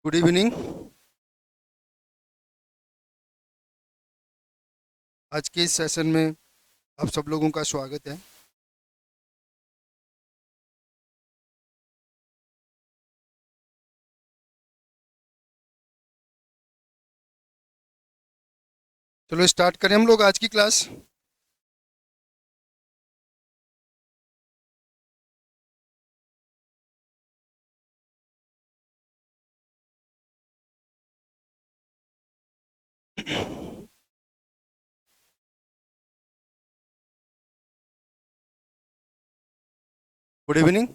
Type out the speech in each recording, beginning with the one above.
Good evening. आज के इस सेशन में आप सब लोगों का स्वागत है। चलो स्टार्ट करें हम लोग आज की क्लास। Good evening.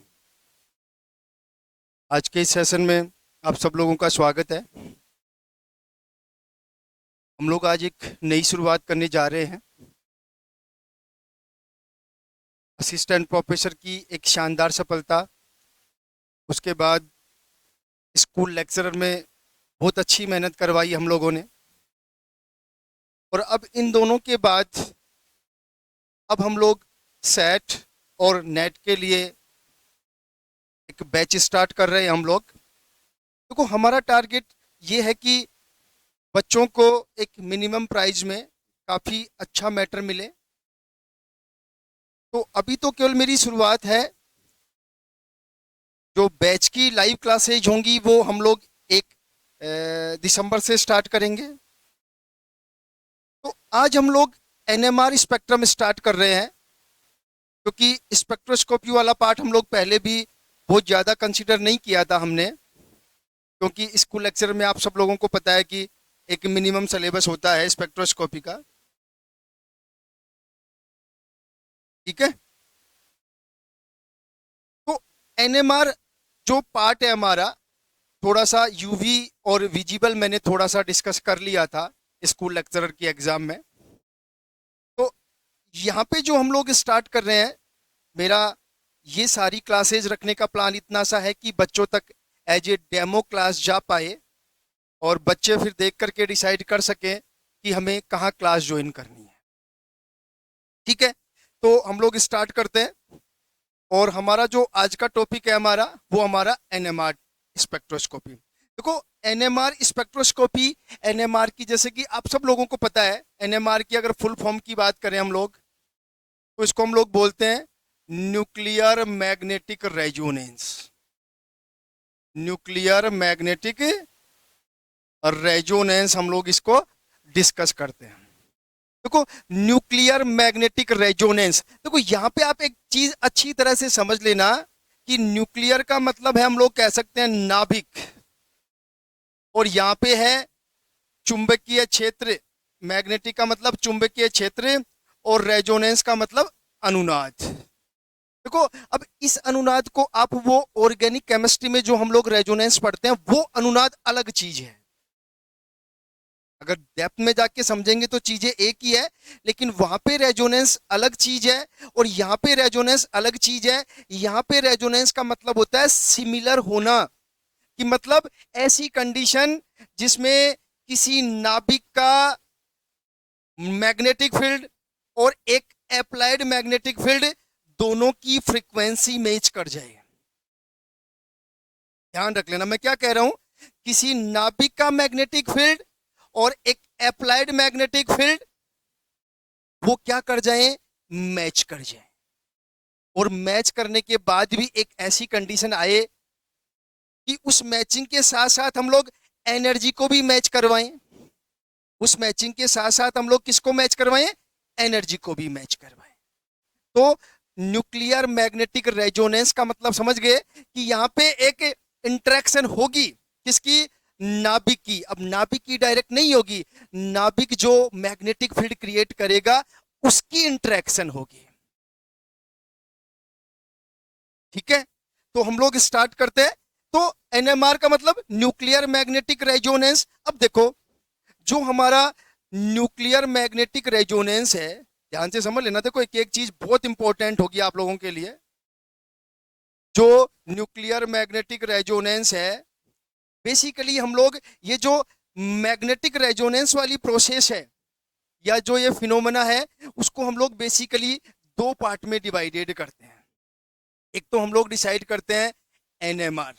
आज के इस सेशन में आप सब लोगों का स्वागत है। हम लोग आज एक नई शुरुआत करने जा रहे हैं। असिस्टेंट प्रोफेसर की एक शानदार सफलता, उसके बाद स्कूल लेक्चरर में बहुत अच्छी मेहनत करवाई हम लोगों ने, और अब इन दोनों के बाद अब हम लोग सेट और नेट के लिए एक बैच स्टार्ट कर रहे हैं हम लोग। देखो, हमारा टारगेट ये है कि बच्चों को एक मिनिमम प्राइस में काफ़ी अच्छा मैटर मिले। तो अभी तो केवल मेरी शुरुआत है। जो बैच की लाइव क्लासेज होंगी वो हम लोग 1 दिसंबर से स्टार्ट करेंगे। तो आज हम लोग एनएमआर स्पेक्ट्रम स्टार्ट कर रहे हैं, क्योंकि स्पेक्ट्रोस्कोपी वाला पार्ट हम लोग पहले भी बहुत ज़्यादा कंसिडर नहीं किया था हमने, क्योंकि स्कूल लेक्चर में आप सब लोगों को पता है कि एक मिनिमम सिलेबस होता है स्पेक्ट्रोस्कोपी का। ठीक है। तो एनएमआर जो पार्ट है हमारा, थोड़ा सा यूवी और विजिबल मैंने थोड़ा सा डिस्कस कर लिया था स्कूल लेक्चरर की एग्जाम में। तो यहाँ पे जो हम लोग स्टार्ट कर रहे हैं, मेरा ये सारी क्लासेज रखने का प्लान इतना सा है कि बच्चों तक एज ए डेमो क्लास जा पाए और बच्चे फिर देख करके डिसाइड कर सकें कि हमें कहाँ क्लास ज्वाइन करनी है। ठीक है। तो हम लोग स्टार्ट करते हैं, और हमारा जो आज का टॉपिक है हमारा, वो हमारा एनएमआर स्पेक्ट्रोस्कोपी। देखो, एनएमआर स्पेक्ट्रोस्कोपी, एनएमआर की जैसे कि आप सब लोगों को पता है, एनएमआर की अगर फुल फॉर्म की बात करें हम लोग, तो इसको हम लोग बोलते हैं nuclear magnetic resonance. Nuclear magnetic resonance हम लोग इसको डिस्कस करते हैं। देखो, न्यूक्लियर मैग्नेटिक रेजोनेंस, देखो यहाँ पे आप एक चीज अच्छी तरह से समझ लेना कि न्यूक्लियर का मतलब है, हम लोग कह सकते हैं नाभिक, और यहाँ पे है चुंबकीय क्षेत्र। मैग्नेटिक का मतलब चुंबकीय क्षेत्र, और रेजोनेंस का मतलब अनुनाद। देखो, अब इस अनुनाद को आप वो ऑर्गेनिक केमिस्ट्री में जो हम लोग रेजोनेंस पढ़ते हैं, वो अनुनाद अलग चीज है। अगर डेप्थ में जाके समझेंगे तो चीजें एक ही है, लेकिन वहां पे रेजोनेंस अलग चीज है और यहाँ पे रेजोनेंस अलग चीज है। यहाँ पे रेजोनेंस का मतलब होता है सिमिलर होना, कि मतलब ऐसी कंडीशन जिसमें किसी नाभिक का मैग्नेटिक फील्ड और एक अप्लाइड मैग्नेटिक फील्ड, दोनों की फ्रीक्वेंसी मैच कर जाए। ध्यान रख लेना मैं क्या कह रहा हूं। किसी नाभिक का मैग्नेटिक फील्ड और एक अप्लाइड मैग्नेटिक फील्ड, वो क्या कर जाए, मैच कर जाए। और मैच करने के बाद भी एक ऐसी कंडीशन आए कि उस मैचिंग के साथ साथ हम लोग एनर्जी को भी मैच करवाएं। उस मैचिंग के साथ साथ हम लोग किसको मैच करवाएं, एनर्जी को भी मैच करवाएं। तो न्यूक्लियर मैग्नेटिक रेजोनेंस का मतलब समझ गए कि यहां पे एक इंटरेक्शन होगी, किसकी, नाभिक की। अब नाभिक की डायरेक्ट नहीं होगी, नाभिक जो मैग्नेटिक फील्ड क्रिएट करेगा उसकी इंटरेक्शन होगी। ठीक है। तो हम लोग स्टार्ट करते हैं। तो एनएमआर का मतलब न्यूक्लियर मैग्नेटिक रेजोनेंस। अब देखो, जो हमारा न्यूक्लियर मैग्नेटिक रेजोनेंस है, ध्यान से समझ लेना। देखो, एक एक चीज बहुत इंपॉर्टेंट होगी आप लोगों के लिए। जो न्यूक्लियर मैग्नेटिक रेजोनेंस है, बेसिकली हम लोग ये जो मैग्नेटिक रेजोनेंस वाली प्रोसेस है, या जो ये फिनोमेना है, उसको हम लोग बेसिकली 2 पार्ट में डिवाइडेड करते हैं। एक तो हम लोग डिसाइड करते हैं एनएमआर,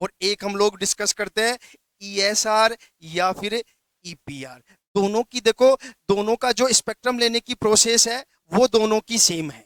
और एक हम लोग डिस्कस करते हैं ईएसआर या फिर ईपीआर। दोनों की देखो, दोनों का जो स्पेक्ट्रम लेने की प्रोसेस है वो दोनों की सेम है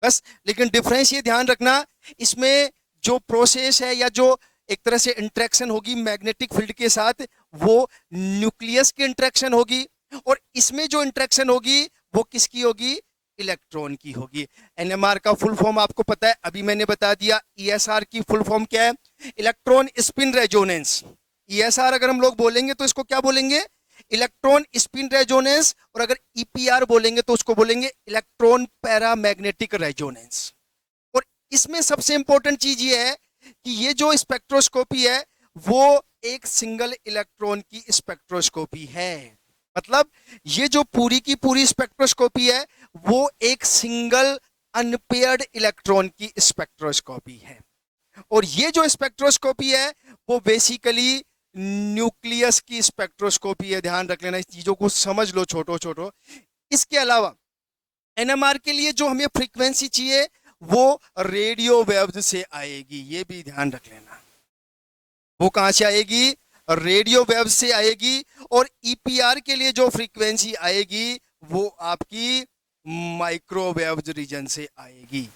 बस, लेकिन डिफरेंस ये ध्यान रखना, इसमें जो प्रोसेस है या जो एक तरह से इंटरेक्शन होगी मैग्नेटिक फील्ड के साथ, वो न्यूक्लियस की इंटरेक्शन होगी, और इसमें जो इंटरेक्शन होगी वो किसकी होगी, इलेक्ट्रॉन की होगी। एनएमआर का फुल फॉर्म आपको पता है, अभी मैंने बता दिया। ईएसआर की फुल फॉर्म क्या है, इलेक्ट्रॉन स्पिन रेजोनेंस। ईएसआर अगर हम लोग बोलेंगे तो इसको क्या बोलेंगे, इलेक्ट्रॉन स्पिन रेजोनेंस, और अगर ईपीआर बोलेंगे तो उसको बोलेंगे इलेक्ट्रॉन पैरामैग्नेटिक रेजोनेंस। और इसमें सबसे इंपॉर्टेंट चीज ये है कि ये जो स्पेक्ट्रोस्कोपी है वो एक सिंगल इलेक्ट्रॉन की स्पेक्ट्रोस्कोपी है। मतलब ये जो पूरी की पूरी स्पेक्ट्रोस्कोपी है वो एक सिंगल अनपेयर्ड इलेक्ट्रॉन की स्पेक्ट्रोस्कोपी है। और ये जो स्पेक्ट्रोस्कोपी है वो बेसिकली न्यूक्लियस की स्पेक्ट्रोस्कोपी है। ध्यान रख लेना, इस चीजों को समझ लो छोटो छोटो। इसके अलावा एनएमआर के लिए जो हमें फ्रीक्वेंसी चाहिए वो रेडियो वेव्स से आएगी, ये भी ध्यान रख लेना। वो कहां से आएगी, रेडियो वेव से आएगी। और ईपीआर के लिए जो फ्रीक्वेंसी आएगी वो आपकी माइक्रोवेव रीजन से आएगी।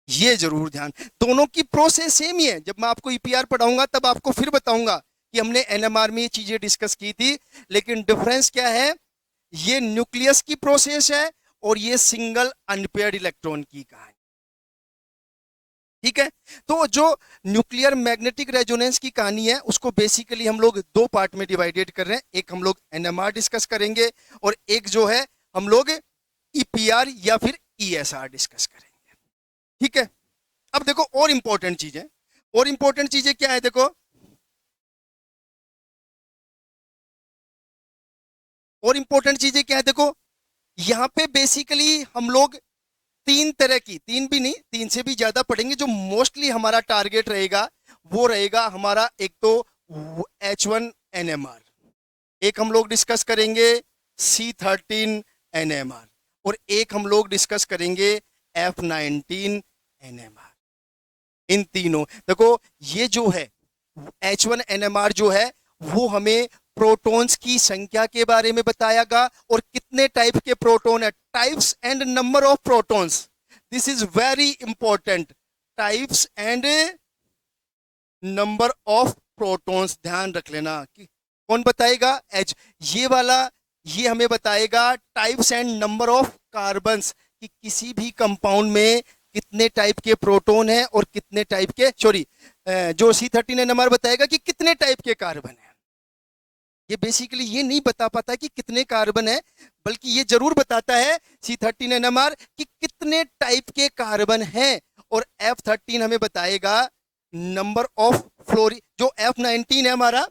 ये जरूर ध्यान, दोनों की प्रोसेस सेम ही है। जब मैं आपको ईपीआर पढ़ाऊंगा तब आपको फिर बताऊंगा कि हमने एनएमआर में ये चीजें डिस्कस की थी, लेकिन डिफरेंस क्या है, ये न्यूक्लियस की प्रोसेस है और ये सिंगल अनपेयर्ड इलेक्ट्रॉन की कहानी। ठीक है, तो जो न्यूक्लियर मैग्नेटिक रेजोनेंस की कहानी है उसको बेसिकली हम लोग दो पार्ट में डिवाइडेड कर रहे हैं। एक हम लोग एनएमआर डिस्कस करेंगे और एक जो है हम लोग ईपीआर या फिर ईएसआर डिस्कस करेंगे। ठीक है, अब देखो और इंपॉर्टेंट चीजें, और इंपॉर्टेंट चीजें क्या है, देखो और इंपॉर्टेंट चीजें क्या है, देखो यहां पे बेसिकली हम लोग तीन तरह की, तीन भी नहीं तीन से भी ज्यादा पढ़ेंगे। जो मोस्टली हमारा टारगेट रहेगा वो रहेगा हमारा एक तो H1 NMR, एक हम लोग डिस्कस करेंगे C13 NMR, और एक हम लोग डिस्कस करेंगे F19 NMR। इन तीनों देखो, ये जो है H1 NMR जो है वो हमें प्रोटॉन्स की संख्या के बारे में बताएगा और कितने टाइप के प्रोटॉन है, types and number of protons. This is very important, types and number of protons. ध्यान रख लेना कि कौन बताएगा, एच, ये वाला ये हमें बताएगा types and number of carbons, कि किसी भी कंपाउंड में कितने टाइप के प्रोटॉन है और कितने टाइप के, सॉरी जो C13 NMR बताएगा कि कितने टाइप के कार्बन है। ये बेसिकली ये नहीं बता पाता कि कितने कार्बन है, बल्कि ये जरूर बताता है C13 NMR कि कितने टाइप के कार्बन हैं। और F13 हमें बताएगा नंबर ऑफ फ्लोरी। जो F19 है हमारा,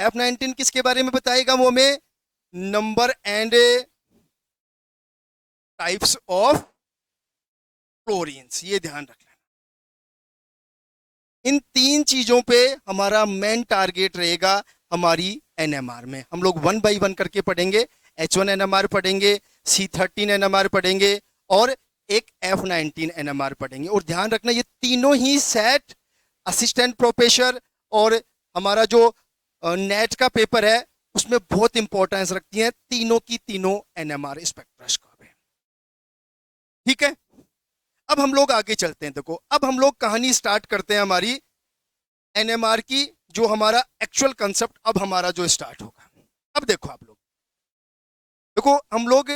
F19 किसके बारे में बताएगा, वो हमें number and types of fluorines. ये ध्यान रखना, इन तीन चीजों पे हमारा मेन टारगेट रहेगा हमारी एनएमआर में। हम लोग वन बाई वन करके पढ़ेंगे, H1 NMR पढ़ेंगे, C13 NMR पढ़ेंगे और एक F19 NMR पढ़ेंगे। और ध्यान रखना ये तीनों ही सेट, असिस्टेंट प्रोफेसर और हमारा जो नेट का पेपर है उसमें बहुत इंपॉर्टेंस रखती हैं तीनों की तीनों एनएमआर स्पेक्ट्रोस्कोप है। ठीक है, अब हम लोग आगे चलते हैं। देखो अब हम लोग कहानी स्टार्ट करते हैं हमारी एनएमआर की, जो हमारा एक्चुअल कंसेप्ट अब हमारा जो स्टार्ट होगा। अब देखो आप लोग, देखो हम लोग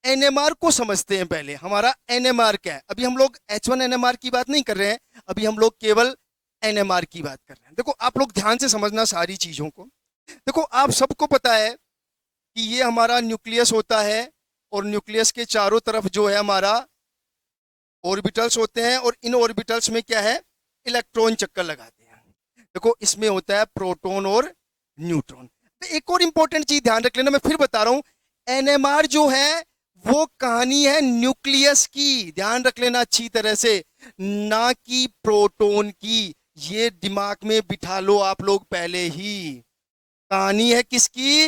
एनएमआर को समझते हैं पहले। हमारा एनएमआर क्या है, अभी हम लोग H1 NMR की बात नहीं कर रहे हैं, अभी हम लोग केवल एनएमआर की बात कर रहे हैं। देखो आप लोग ध्यान से समझना सारी चीजों को। देखो आप सबको पता है कि ये हमारा न्यूक्लियस होता है और न्यूक्लियस के चारों तरफ जो है हमारा ऑर्बिटल्स होते हैं, और इन ऑर्बिटल्स में क्या है, इलेक्ट्रॉन चक्कर लगाते हैं। देखो इसमें होता है प्रोटॉन और न्यूट्रॉन। तो एक और इंपॉर्टेंट चीज ध्यान रख लेना, मैं फिर बता रहा हूं, एनएमआर जो है वो कहानी है न्यूक्लियस की। ध्यान रख लेना अच्छी तरह से, ना कि प्रोटॉन की। ये दिमाग में बिठा लो आप लोग पहले ही। कहानी है किसकी,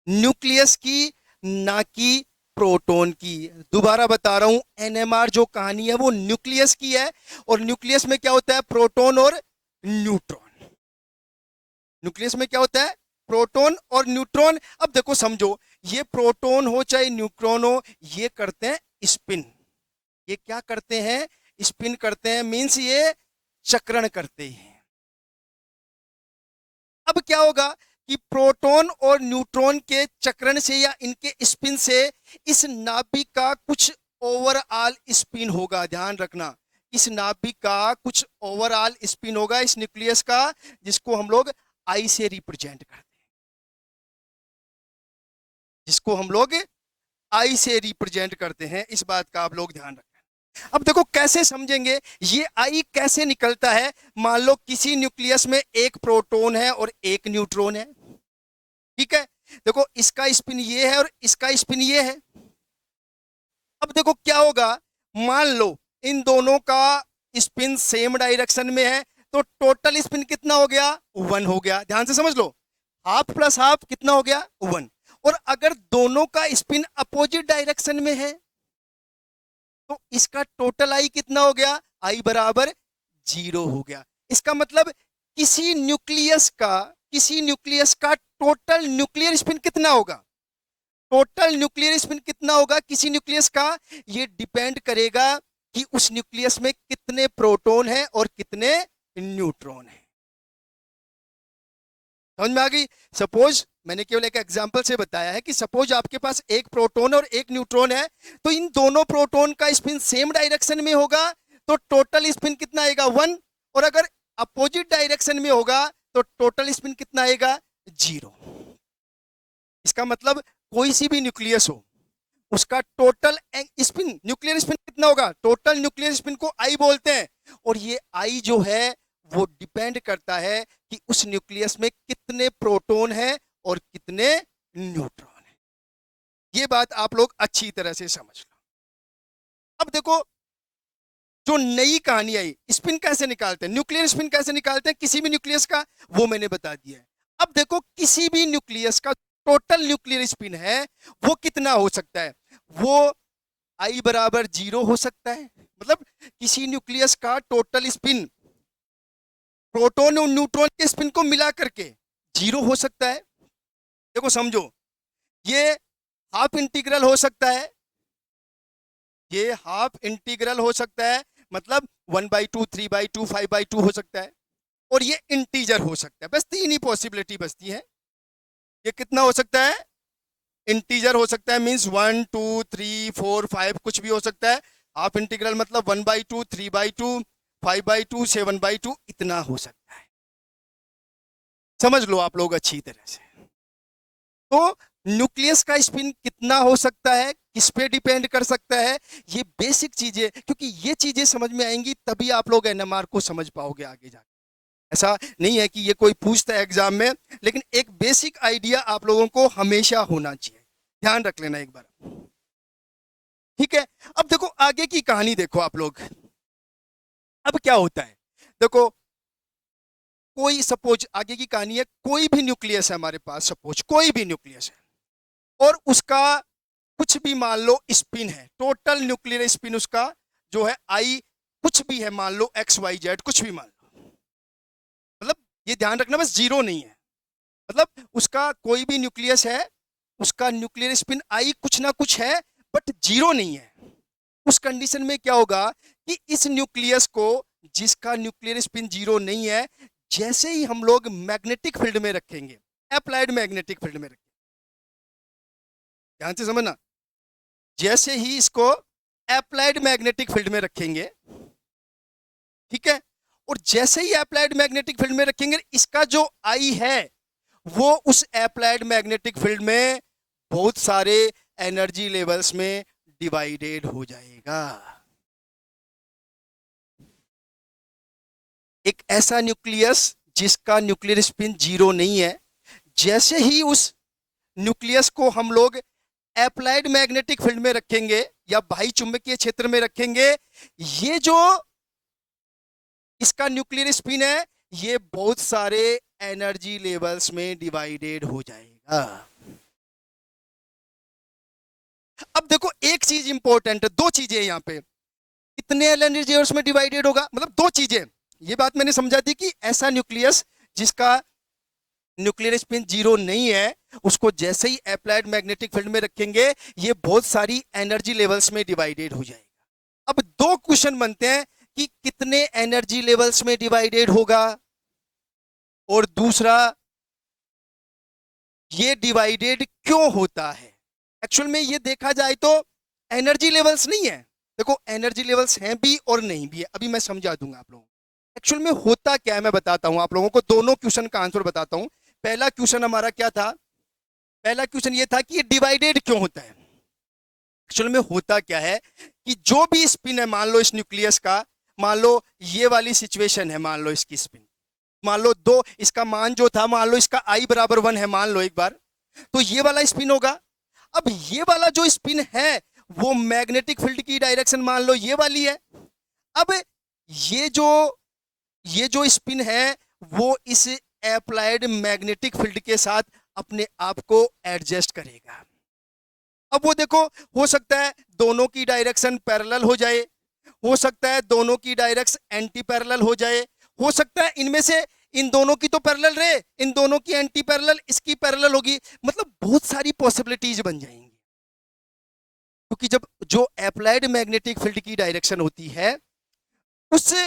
न्यूक्लियस की, ना कि प्रोटॉन की। दोबारा बता रहा हूं, एनएमआर जो कहानी है वो न्यूक्लियस की है, और न्यूक्लियस में क्या होता है, प्रोटॉन और न्यूट्रॉन। न्यूक्लियस में क्या होता है? प्रोटॉन और न्यूट्रॉन। अब देखो समझो, ये प्रोटॉन हो चाहे न्यूट्रॉन हो, ये करते हैं स्पिन। ये क्या करते हैं? स्पिन करते हैं, मींस ये चक्रण करते हैं। अब क्या होगा कि प्रोटॉन और न्यूट्रॉन के चक्रण से या इनके स्पिन से इस नाभिक का कुछ ओवरऑल स्पिन होगा। ध्यान रखना, इस नाभिक का कुछ ओवरऑल स्पिन होगा इस न्यूक्लियस का, जिसको हम लोग आई से रिप्रेजेंट करते हैं। जिसको हम लोग आई से रिप्रेजेंट करते हैं, इस बात का आप लोग ध्यान रखें। अब देखो कैसे समझेंगे, ये आई कैसे निकलता है। मान लो किसी न्यूक्लियस में एक प्रोटॉन है और एक न्यूट्रॉन है, ठीक है। देखो इसका स्पिन ये है और इसका स्पिन ये है। अब देखो क्या होगा, मान लो इन दोनों का स्पिन सेम डायरेक्शन में है, तो टोटल स्पिन कितना हो गया? 1 हो गया। ध्यान से समझ लो, हाफ प्लस हाफ कितना हो गया? 1। और अगर दोनों का स्पिन अपोजिट डायरेक्शन में है, तो इसका टोटल आई कितना हो गया? आई बराबर 0 हो गया। इसका मतलब किसी न्यूक्लियस का टोटल न्यूक्लियर स्पिन कितना होगा? टोटल न्यूक्लियर स्पिन कितना होगा किसी न्यूक्लियस का? ये डिपेंड करेगा कि उस न्यूक्लियस में कितने प्रोटॉन हैं और कितने न्यूट्रॉन हैं। समझ में आ गई? सपोज मैंने केवल एक एग्जांपल से बताया है कि सपोज आपके पास एक प्रोटॉन और एक न्यूट्रॉन है, तो इन दोनों प्रोटॉन का स्पिन सेम डायरेक्शन में होगा, तो टोटल स्पिन कितना आएगा? 1। और अगर अपोजिट डायरेक्शन में होगा तो टोटल स्पिन कितना आएगा? 0। इसका मतलब कोई सी भी न्यूक्लियस हो, उसका टोटल स्पिन, न्यूक्लियर स्पिन कितना होगा? टोटल न्यूक्लियर स्पिन को आई बोलते हैं। और ये आई जो है वो डिपेंड करता है कि उस न्यूक्लियस में कितने प्रोटॉन हैं और कितने न्यूट्रॉन हैं। ये बात आप लोग अच्छी तरह से समझ लो। अब देखो, जो नई कहानी आई, स्पिन कैसे निकालते हैं, न्यूक्लियर स्पिन कैसे निकालते हैं किसी भी न्यूक्लियस का, वो मैंने बता दिया है। अब देखो, किसी भी न्यूक्लियस का टोटल न्यूक्लियर स्पिन है वो कितना हो सकता है? वो आई बराबर 0 हो सकता है। मतलब किसी न्यूक्लियस का टोटल स्पिन प्रोटॉन और न्यूट्रॉन के स्पिन को मिला करके 0 हो सकता है। देखो समझो, ये हाफ इंटीग्रल हो सकता है, ये हाफ इंटीग्रल हो सकता है, मतलब 1/2, 3/2, 5/2 हो सकता है, और ये इंटीजर हो सकता है। बस 3 ही पॉसिबिलिटी बचती है। ये कितना हो सकता है? इंटीजर हो सकता है, मींस 1, 2, 3, 4, 5 कुछ भी हो सकता है। हाफ इंटीग्रल मतलब 1/2, 3/2, 5/2, 7/2 इतना हो सकता है। समझ लो आप लोग अच्छी तरह से। तो न्यूक्लियस का स्पिन कितना हो सकता है, किस पे डिपेंड कर सकता है, ये बेसिक चीजें, क्योंकि ये चीजें समझ में आएंगी तभी आप लोग एनएमआर को समझ पाओगे आगे जाके। ऐसा नहीं है कि ये कोई पूछता है एग्जाम में, लेकिन एक बेसिक आइडिया आप लोगों को हमेशा होना चाहिए। ध्यान रख लेना एक बार, ठीक है। अब देखो आगे की कहानी देखो आप लोग। अब क्या होता है, देखो कोई सपोज आगे की कहानी है, कोई भी न्यूक्लियस है हमारे पास, सपोज कोई भी न्यूक्लियस है और उसका कुछ भी मान लो स्पिन है, टोटल न्यूक्लियर स्पिन उसका जो है आई कुछ भी है, मान लो XYZ कुछ भी मान लो। मतलब ये ध्यान रखना बस 0 नहीं है, मतलब उसका कोई भी न्यूक्लियस है, उसका न्यूक्लियर स्पिन आई कुछ ना कुछ है बट 0 नहीं है। उस कंडीशन में क्या होगा कि इस न्यूक्लियस को, जिसका न्यूक्लियर स्पिन 0 नहीं है, जैसे ही हम लोग मैग्नेटिक फील्ड में रखेंगे, अप्लाइड मैग्नेटिक फील्ड में रखेंगे, ध्यान से समझना, जैसे ही इसको अप्लाइड मैग्नेटिक फील्ड में रखेंगे, ठीक है, और जैसे ही अप्लाइड मैग्नेटिक फील्ड में रखेंगे, इसका जो आई है वो उस अप्लाइड मैग्नेटिक फील्ड में बहुत सारे एनर्जी लेवल्स में डिवाइडेड हो जाएगा। एक ऐसा न्यूक्लियस जिसका न्यूक्लियर स्पिन 0 नहीं है, जैसे ही उस न्यूक्लियस को हम लोग अप्लाइड मैग्नेटिक फील्ड में रखेंगे या बाह्य चुंबकीय क्षेत्र में रखेंगे, ये जो इसका न्यूक्लियर स्पिन है ये बहुत सारे एनर्जी लेवल्स में डिवाइडेड हो जाएगा। अब देखो एक चीज इंपॉर्टेंट है, दो चीजें यहां पे, कितने एनर्जी लेवल्स में डिवाइडेड होगा, मतलब दो चीजें। ये बात मैंने समझा थी कि ऐसा न्यूक्लियस जिसका न्यूक्लियर स्पिन जीरो नहीं है, उसको जैसे ही अप्लाइड मैग्नेटिक फील्ड में रखेंगे ये बहुत सारी एनर्जी लेवल्स में डिवाइडेड हो जाएगा। अब दो क्वेश्चन बनते हैं कि कितने एनर्जी लेवल्स में डिवाइडेड होगा, और दूसरा ये डिवाइडेड क्यों होता है। एक्चुअल में ये देखा जाए तो एनर्जी लेवल्स नहीं है, देखो एनर्जी लेवल्स हैं भी और नहीं भी है, अभी मैं समझा दूंगा आप लोगों को। एक्चुअल में होता क्या है मैं बताता हूं आप लोगों को, दोनों क्वेश्चन का आंसर बताता हूं। पहला क्वेश्चन हमारा क्या था, पहला क्वेश्चन ये था कि ये डिवाइडेड क्यों होता है। एक्चुअल में होता क्या है कि जो भी स्पिन है, मान लो इस न्यूक्लियस का, मान लो ये वाली सिचुएशन है, मान लो इसकी स्पिन, मान लो दो, इसका मान जो था, मान लो इसका आई बराबर 1 है, मान लो एक बार, तो ये वाला स्पिन होगा। अब ये वाला जो स्पिन है वो मैग्नेटिक फील्ड की डायरेक्शन मान लो ये वाली है। अब ये जो स्पिन है वो इस अप्लाइड मैग्नेटिक फील्ड के साथ अपने आप को एडजस्ट करेगा। अब वो देखो, हो सकता है दोनों की डायरेक्शन पैरेलल हो जाए, हो सकता है दोनों की डायरेक्शन एंटी पैरेलल हो जाए, हो सकता है इनमें से इन दोनों की तो पैरेलल रहे, इन दोनों की एंटी पैरेलल, इसकी पैरेलल होगी, मतलब बहुत सारी पॉसिबिलिटीज बन जाएंगी। क्योंकि जब जो अप्लाइड मैग्नेटिक फील्ड की डायरेक्शन होती है उससे,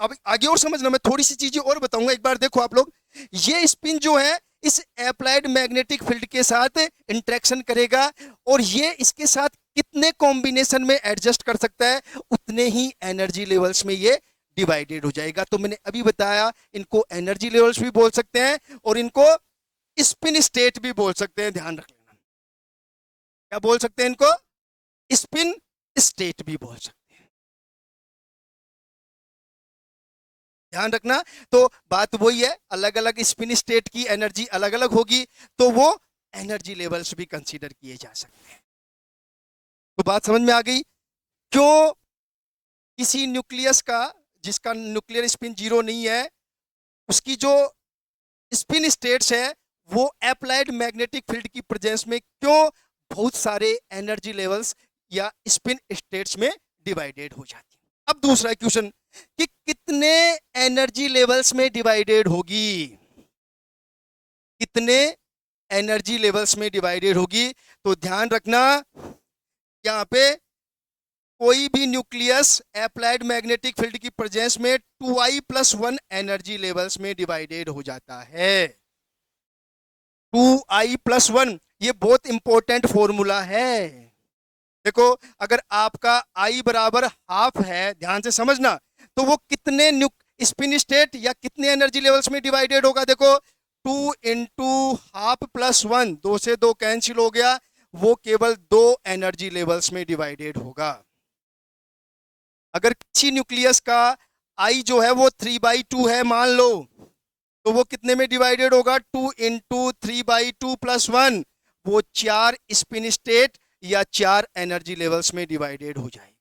अब आगे और समझना, मैं थोड़ी सी चीजें और बताऊंगा। एक बार देखो आप लोग, ये स्पिन जो है इस अप्लाइड मैग्नेटिक फील्ड के साथ इंटरेक्शन करेगा, और ये इसके साथ कितने कॉम्बिनेशन में एडजस्ट कर सकता है, उतने ही एनर्जी लेवल्स में ये डिवाइडेड हो जाएगा। तो मैंने अभी बताया, इनको एनर्जी लेवल्स भी बोल सकते हैं और इनको स्पिन स्टेट भी बोल सकते हैं, ध्यान रख लेना। क्या बोल सकते हैं इनको, स्पिन स्टेट भी बोल सकते हैं, ध्यान रखना। तो बात वही है, अलग अलग स्पिन स्टेट की एनर्जी अलग अलग होगी, तो वो एनर्जी लेवल्स भी कंसीडर किए जा सकते हैं। तो बात समझ में आ गई क्यों किसी न्यूक्लियस का जिसका न्यूक्लियर स्पिन जीरो नहीं है, उसकी जो स्पिन स्टेट्स है वो अप्लाइड मैग्नेटिक फील्ड की प्रेजेंस में क्यों बहुत सारे एनर्जी लेवल्स या स्पिन स्टेट्स में डिवाइडेड हो जाती है। अब दूसरा क्वेश्चन कि कितने एनर्जी लेवल्स में डिवाइडेड होगी, कितने एनर्जी लेवल्स में डिवाइडेड होगी। तो ध्यान रखना, यहां पे कोई भी न्यूक्लियस अप्लाइड मैग्नेटिक फील्ड की प्रेजेंस में 2i+1 एनर्जी लेवल्स में डिवाइडेड हो जाता है। 2i+1 ये बहुत इंपॉर्टेंट फॉर्मूला है। देखो, अगर आपका i बराबर हाफ है, ध्यान से समझना, तो वो कितने स्पिन स्टेट या कितने एनर्जी लेवल्स में डिवाइडेड होगा। देखो 2 इंटू हाफ प्लस 1, 2 से 2 कैंसिल हो गया, वो केवल 2 एनर्जी लेवल्स में डिवाइडेड होगा। अगर किसी न्यूक्लियस का आई जो है वो 3/2 है मान लो, तो वो कितने में डिवाइडेड होगा, 2 इंटू 3/2+1, वो 4 स्पिन स्टेट या 4 एनर्जी लेवल्स में डिवाइडेड हो जाएगा।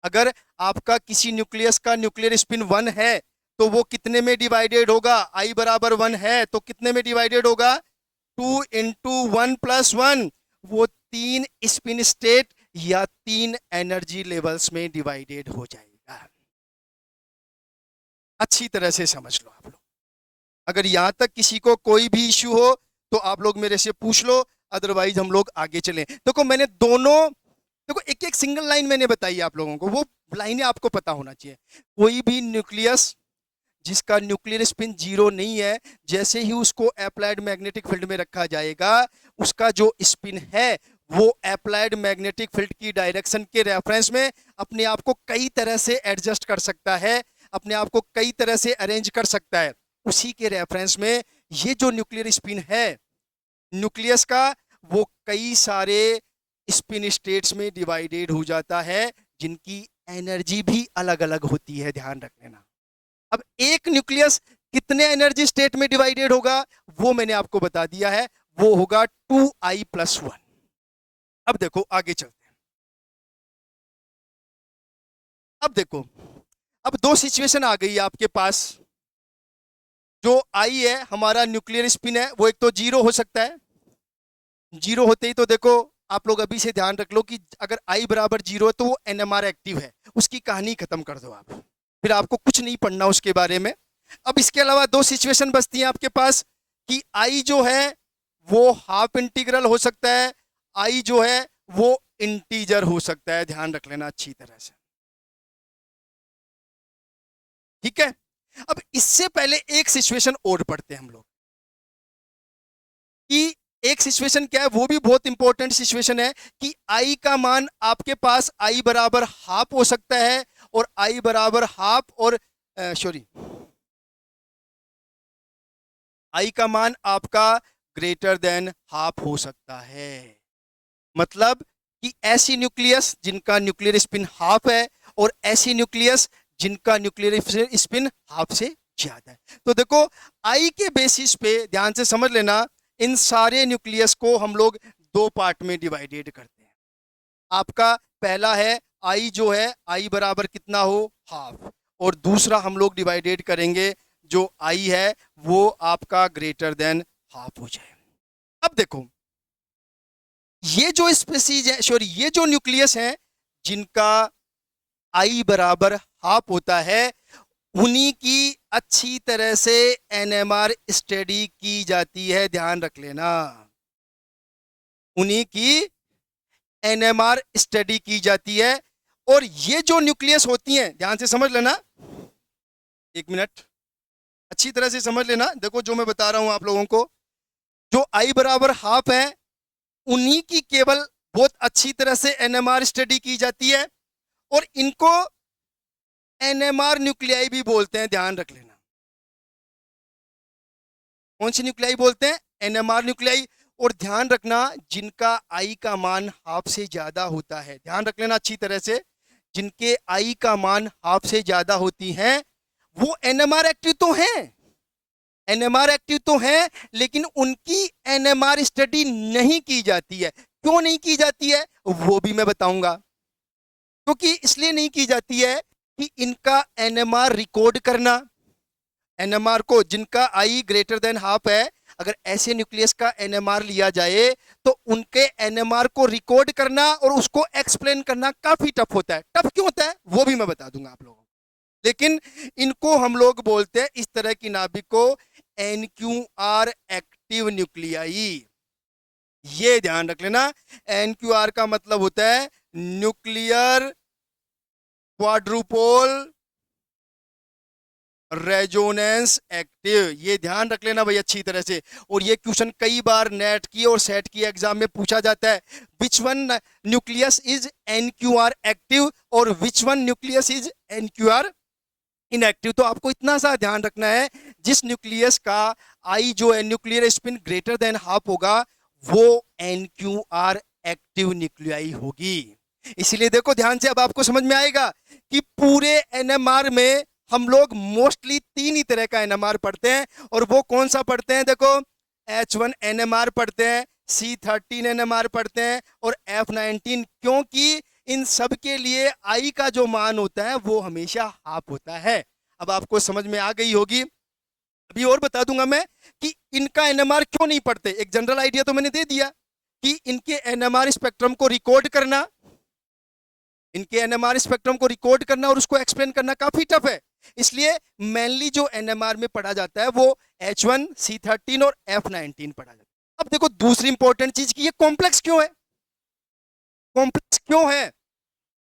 अगर आपका किसी न्यूक्लियस का न्यूक्लियर स्पिन 1 है तो वो कितने में डिवाइडेड होगा, आई बराबर 1 है तो कितने में डिवाइडेड होगा, 2 इंटू 1+1, वो 3 स्पिन स्टेट या 3 एनर्जी लेवल्स में डिवाइडेड हो जाएगा। अच्छी तरह से समझ लो आप लोग। अगर यहां तक किसी को कोई भी इश्यू हो तो आप लोग मेरे से पूछ लो, अदरवाइज हम लोग आगे चलें। देखो मैंने दोनों, देखो एक एक सिंगल लाइन मैंने बताई आप लोगों को, वो लाइनें आपको पता होना चाहिए। कोई भी न्यूक्लियस जिसका न्यूक्लियर स्पिन जीरो नहीं है, जैसे ही उसको अप्लाइड मैग्नेटिक फील्ड में रखा जाएगा, उसका जो स्पिन है वो अप्लाइड मैग्नेटिक फील्ड की डायरेक्शन के रेफरेंस में अपने आप को कई तरह से एडजस्ट कर सकता है, अपने आप को कई तरह से अरेंज कर सकता है। उसी के रेफरेंस में ये जो न्यूक्लियर स्पिन है न्यूक्लियस का, वो कई सारे स्पिन स्टेट्स में डिवाइडेड हो जाता है, जिनकी एनर्जी भी अलग अलग होती है, ध्यान रख लेना। अब एक न्यूक्लियस कितने एनर्जी स्टेट में डिवाइडेड होगा वो मैंने आपको बता दिया है, वो होगा 2i+1। अब देखो आगे चलते हैं। अब देखो, अब दो सिचुएशन आ गई आपके पास। जो आई है हमारा न्यूक्लियर स्पिन है, वो एक तो जीरो हो सकता है, जीरो होते ही तो देखो आप लोग अभी से ध्यान रख लो कि अगर आई बराबर जीरो है तो वो एनएमआर एक्टिव है, उसकी कहानी खत्म कर दो आप। फिर आपको कुछ नहीं पढ़ना उसके बारे में। अब इसके अलावा दो सिचुएशन बचती हैं आपके पास कि आई जो है वो हाफ इंटीग्रल हो सकता है, आई जो है वो इंटीजर हो सकता है, ध्यान रख लेना अच्छी तरह से, ठीक है। अब इससे पहले एक सिचुएशन और पढ़ते हैं हम लोग कि एक सिचुएशन क्या है, वो भी बहुत इंपॉर्टेंट सिचुएशन है कि आई का मान आपके पास आई बराबर हाफ हो सकता है और आई बराबर हाफ और सॉरी आई का मान आपका ग्रेटर देन हाफ हो सकता है। मतलब कि ऐसी न्यूक्लियस जिनका न्यूक्लियर स्पिन हाफ है और ऐसी न्यूक्लियस जिनका न्यूक्लियर स्पिन हाफ से ज्यादा है। तो देखो आई के बेसिस पे ध्यान से समझ लेना, इन सारे न्यूक्लियस को हम लोग दो पार्ट में डिवाइडेड करते हैं। आपका पहला है आई जो है आई बराबर कितना हो हाफ, और दूसरा हम लोग डिवाइडेड करेंगे जो आई है वो आपका ग्रेटर देन हाफ हो जाए। अब देखो ये जो स्पीसीज है, सॉरी ये जो न्यूक्लियस है जिनका आई बराबर हाफ होता है, उन्हीं की अच्छी तरह से एनएमआर स्टडी की जाती है, ध्यान रख लेना, उन्हीं की एनएमआर स्टडी की जाती है। और ये जो न्यूक्लियस होती हैं ध्यान से समझ लेना, एक मिनट अच्छी तरह से समझ लेना। देखो जो मैं बता रहा हूं आप लोगों को, जो आई बराबर हाफ है उन्हीं की केवल बहुत अच्छी तरह से एनएमआर स्टडी की जाती है, और इनको एनएमआर न्यूक्लियाई भी बोलते हैं, ध्यान रख लेना। कौन सी न्यूक्लियाई बोलते हैं? NMR nuclei. और ध्यान रखना जिनका आई का मान हाफ से ज्यादा होता है, ध्यान रख लेना अच्छी तरह से, जिनके आई का मान हाफ से ज्यादा होती हैं वो एनएमआर एक्टिव तो हैं, एनएमआर एक्टिव तो हैं, लेकिन उनकी एनएमआर स्टडी नहीं की जाती है। क्यों नहीं की जाती है वो भी मैं बताऊंगा। क्योंकि इसलिए नहीं की जाती है कि इनका एनएमआर रिकॉर्ड करना, एनएमआर को जिनका आई ग्रेटर देन हाफ है, अगर ऐसे न्यूक्लियस का एनएमआर लिया जाए तो उनके एनएमआर को रिकॉर्ड करना और उसको एक्सप्लेन करना काफी टफ होता है। टफ क्यों होता है वो भी मैं बता दूंगा आप लोगों को, लेकिन इनको हम लोग बोलते हैं इस तरह की नाभिक को एनक्यूआर एक्टिव न्यूक्लियाई। ये ध्यान रख लेना, एनक्यूआर का मतलब होता है न्यूक्लियर क्वाड्रुपोल रेजोनेंस एक्टिव। ये ध्यान रख लेना भाई अच्छी तरह से। और ये क्वेश्चन कई बार नेट की और सेट की एग्जाम में पूछा जाता है, which one nucleus is NQR active और which one nucleus is NQR inactive. तो आपको इतना सा ध्यान रखना है, जिस न्यूक्लियस का आई जो है nuclear spin greater than half होगा वो एनक्यूआर एक्टिव न्यूक्लियाई होगी। इसीलिए देखो ध्यान से, अब आपको समझ में आएगा कि पूरे एनएमआर में हम लोग मोस्टली तीन ही तरह का एनएमआर पढ़ते हैं, और वो कौन सा पढ़ते हैं? देखो H1 एनएमआर पढ़ते हैं, C13 एनएमआर पढ़ते हैं और F19, क्योंकि इन सब के लिए आई का जो मान होता है वो हमेशा हाफ होता है। अब आपको समझ में आ गई होगी। अभी और बता दूंगा मैं कि इनका एनएमआर क्यों नहीं पढ़ते। एक जनरल आइडिया तो मैंने दे दिया कि इनके एनएमआर स्पेक्ट्रम को रिकॉर्ड करना, इनके एनएमआर स्पेक्ट्रम को रिकॉर्ड करना और उसको एक्सप्लेन करना काफी टफ है। इसलिए मेनली जो एनएमआर में पढ़ा जाता है वो H1, C13 और F19 पढ़ा जाता है। अब देखो दूसरी इंपॉर्टेंट चीज की, ये कॉम्प्लेक्स क्यों है? कॉम्प्लेक्स क्यों है?